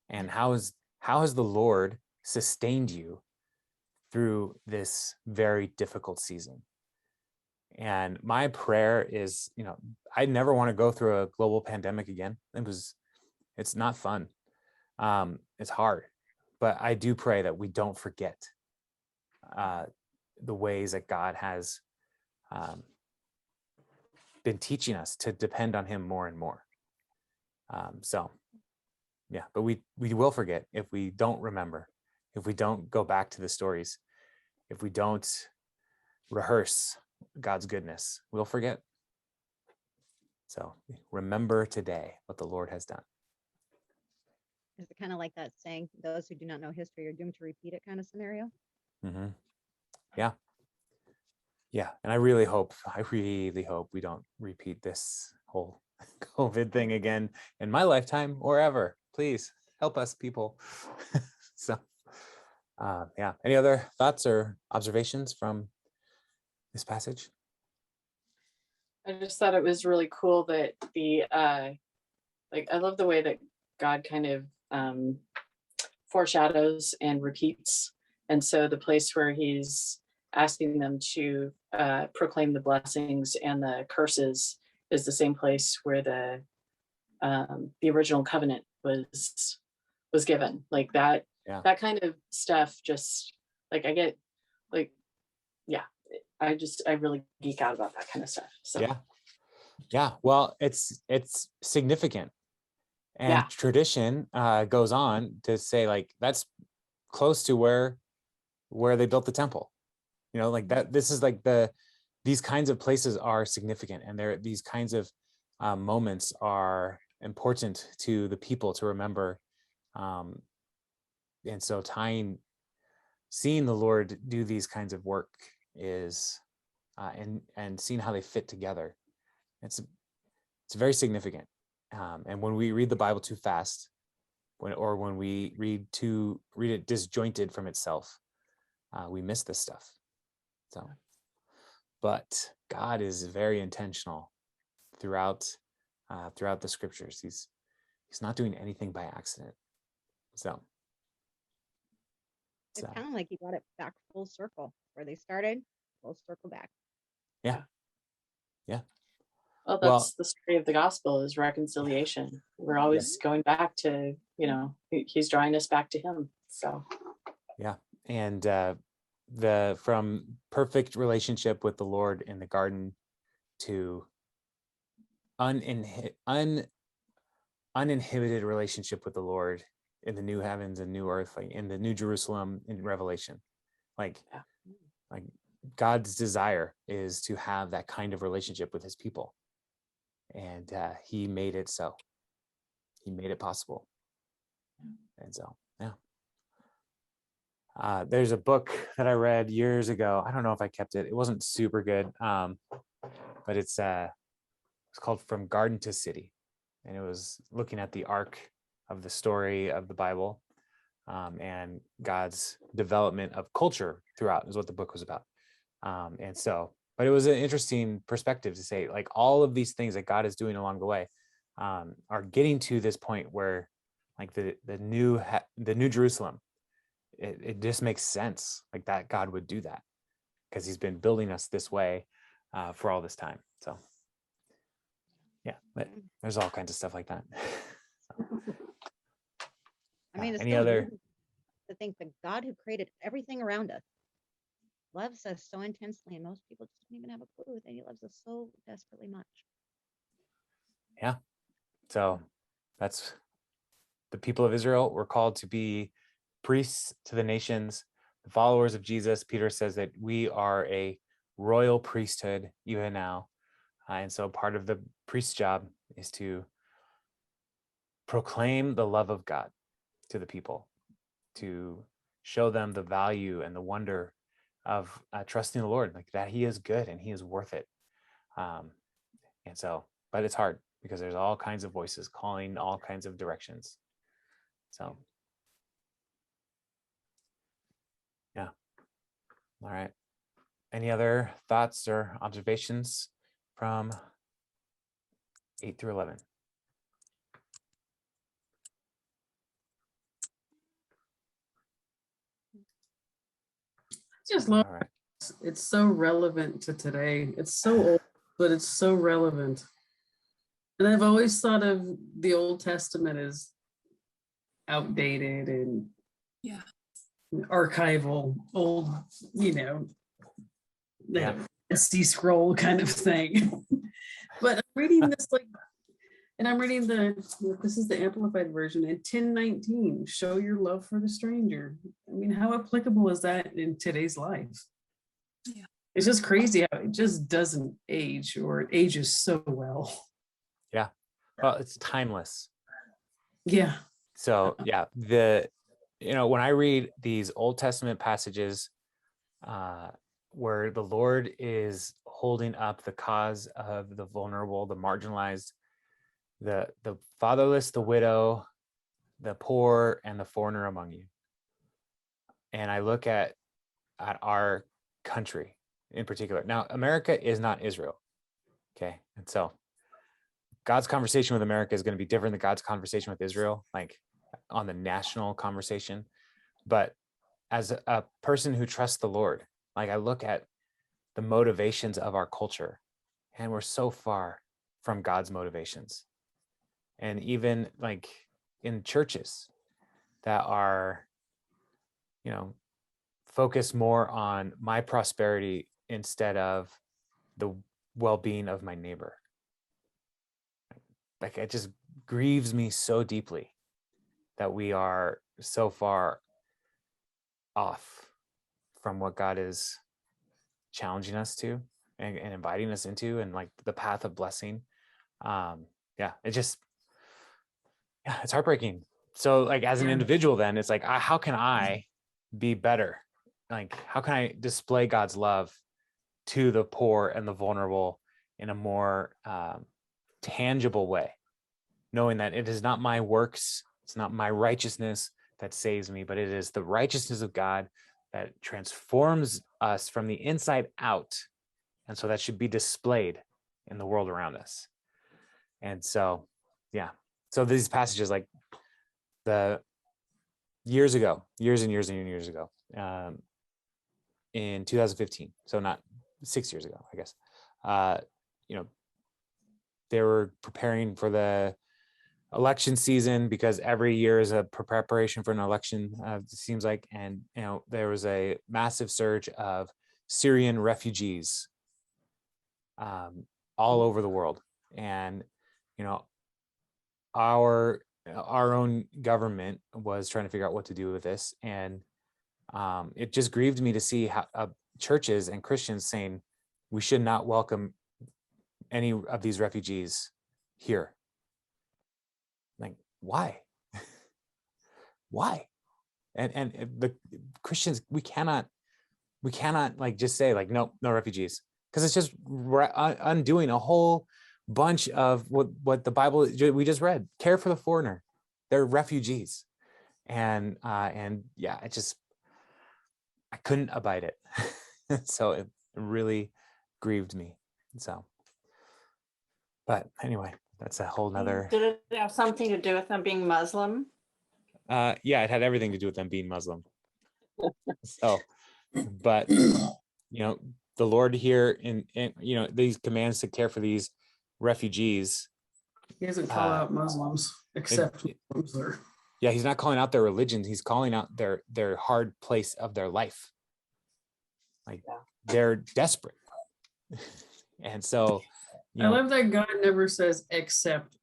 And how has the Lord sustained you through this very difficult season? And my prayer is, I never want to go through a global pandemic again. It's not fun. It's hard, but I do pray that we don't forget the ways that God has been teaching us to depend on him more and more. Yeah, but we will forget if we don't remember, if we don't go back to the stories, if we don't rehearse God's goodness, we'll forget. So remember today what the Lord has done. Is it kind of like that saying, those who do not know history are doomed to repeat it kind of scenario? Mm-hmm. Yeah. Yeah. And I really hope we don't repeat this whole COVID thing again in my lifetime or ever. Please help us, people. So, yeah. Any other thoughts or observations from this passage? I just thought it was really cool that I love the way that God kind of foreshadows and repeats. And so the place where he's asking them to proclaim the blessings and the curses is the same place where the original covenant was given. Like that, Yeah. that kind of stuff. Just like I get, like, yeah, I really geek out about that kind of stuff. So Yeah. Well, it's significant, and yeah, tradition goes on to say like that's close to where they built the temple. You know, like that. This is like these kinds of places are significant, and these kinds of moments are important to the people to remember. And so seeing the Lord do these kinds of work is, and seeing how they fit together, it's very significant. And when we read the Bible too fast, when we read it disjointed from itself, we miss this stuff. So, but God is very intentional throughout the scriptures. He's not doing anything by accident. So It's kind of like he brought it back full circle where they started, full circle back. yeah. well, Well, that's the story of the gospel, is reconciliation. We're always going back to, he's drawing us back to him. So yeah. And from perfect relationship with the Lord in the garden to uninhibited relationship with the Lord in the new heavens and new earth, like in the new Jerusalem in Revelation. Like God's desire is to have that kind of relationship with his people. And he made it so. He made it possible. And so, yeah. There's a book that I read years ago. I don't know if I kept it. It wasn't super good. But it's called From Garden to City. And it was looking at the arc of the story of the Bible, and God's development of culture throughout is what the book was about. But it was an interesting perspective to say, like, all of these things that God is doing along the way are getting to this point where, like, the new Jerusalem, it just makes sense, like, that God would do that because he's been building us this way for all this time. So yeah, but there's all kinds of stuff like that. I mean, it's any still other amazing to think the God who created everything around us loves us so intensely, and most people just don't even have a clue that he loves us so desperately much. Yeah. So that's the people of Israel were called to be priests to the nations, the followers of Jesus. Peter says that we are a royal priesthood even now. And so part of the priest's job is to proclaim the love of God to the people, to show them the value and the wonder of trusting the Lord, like that he is good and he is worth it. But it's hard because there's all kinds of voices calling all kinds of directions. So, yeah. All right. Any other thoughts or observations from 8 through 11? Just love All right. it's so relevant to today. It's so old, but it's so relevant. And I've always thought of the Old Testament as outdated and archival, old, sea scroll kind of thing. But I'm reading this and I'm reading this is the amplified version in 1019. Show your love for the stranger. I mean, how applicable is that in today's life? Yeah. It's just crazy how it just doesn't age, or it ages so well. Yeah. Well, it's timeless. Yeah. So yeah, when I read these Old Testament passages where the Lord is holding up the cause of the vulnerable, the marginalized, the fatherless, the widow, the poor, and the foreigner among you. And I look at our country in particular. Now, America is not Israel. Okay. And so God's conversation with America is going to be different than God's conversation with Israel, like on the national conversation. But as a person who trusts the Lord, like, I look at the motivations of our culture, and we're so far from God's motivations. and even like in churches that are, focus more on my prosperity instead of the well-being of my neighbor. Like, it just grieves me so deeply that we are so far off from what God is challenging us to and inviting us into, and like the path of blessing. It's heartbreaking. So like as an individual, then it's like, how can I be better? Like, how can I display God's love to the poor and the vulnerable in a more tangible way, knowing that it is not my works, it's not my righteousness that saves me, but it is the righteousness of God that transforms us from the inside out. And so that should be displayed in the world around us. And so, so these passages, like the years and years ago, in 2015, so not 6 years ago, I guess, they were preparing for the election season, because every year is a preparation for an election, it seems like. And, there was a massive surge of Syrian refugees all over the world. And, our own government was trying to figure out what to do with this. And it just grieved me to see how churches and Christians saying we should not welcome any of these refugees here. Like, why? Why? And the Christians, we cannot like just say like, no refugees, because it's just undoing a whole bunch of what the Bible we just read. Care for the foreigner, they're refugees. And I couldn't abide it. So it really grieved me. So, but anyway, that's a whole nother. Did it have something to do with them being Muslim? It had everything to do with them being Muslim. So, but the Lord here in these commands to care for these refugees. He doesn't call out Muslims, except Muslims. Yeah, he's not calling out their religion. He's calling out their hard place of their life. Like, they're desperate. And so, I love that God never says except.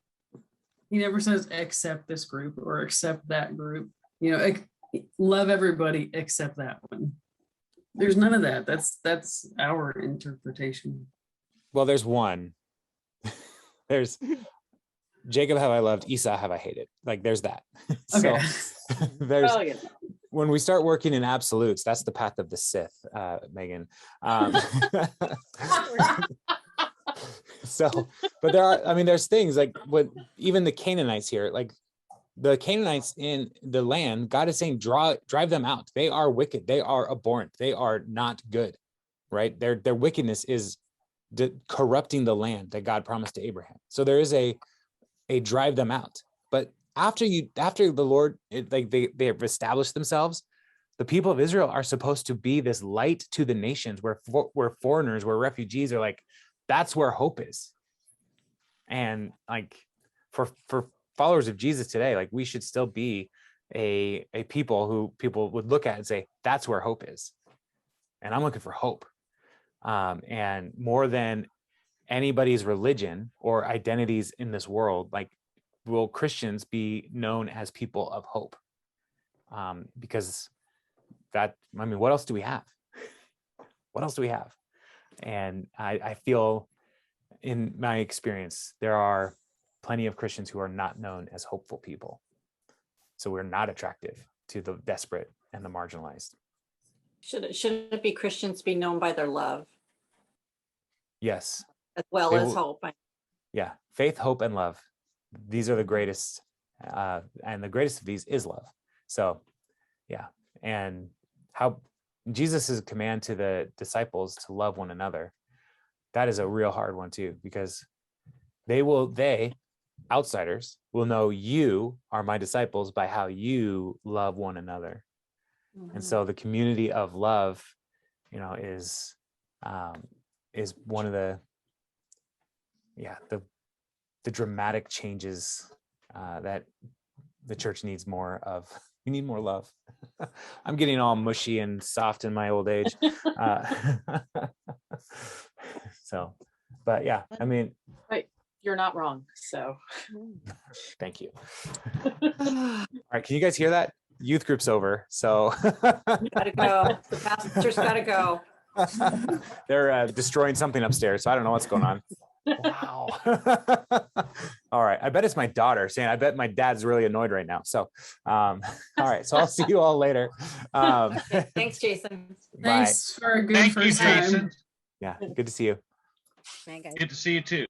He never says except this group or except that group. Love everybody except that one. There's none of that. That's our interpretation. Well, there's one. There's Jacob have I loved, Esau have I hated. Like, there's that. Okay. So there's when we start working in absolutes, that's the path of the Sith, Megan. So, but there's things like what even the Canaanites here, like the Canaanites in the land, God is saying, drive them out. They are wicked. They are abhorrent. They are not good, right? Their wickedness is corrupting the land that God promised to Abraham. So there is a drive them out. But after the Lord, they have established themselves, the people of Israel are supposed to be this light to the nations, where foreigners, where refugees are like, that's where hope is. And like for followers of Jesus today, like, we should still be a people who people would look at and say, that's where hope is. And I'm looking for hope. And more than anybody's religion or identities in this world, like, will Christians be known as people of hope? Because what else do we have? What else do we have? And I feel, in my experience, there are plenty of Christians who are not known as hopeful people. So we're not attractive to the desperate and the marginalized. Should it be Christians be known by their love Yes. as well as hope? Yeah. Faith, hope, and love. These are the greatest. And the greatest of these is love. So, yeah. And how Jesus' command to the disciples to love one another, that is a real hard one too, because they outsiders will know you are my disciples by how you love one another. Mm-hmm. And so the community of love, is one of the dramatic changes that the church needs more of. We need more love. I'm getting all mushy and soft in my old age. So, but yeah, I mean, You're not wrong. So thank you. All right, can you guys hear that? Youth group's over, so Gotta go. The pastor's gotta go. they're destroying something upstairs, so I don't know what's going on. Wow. All right, I bet it's my daughter saying, I bet my dad's really annoyed right now. So all right, so I'll see you all later. Okay, thanks, Jason. Bye. Thanks for a good Thank you, first time. Jason. Yeah, good to see you. Bye, guys. Good to see you too.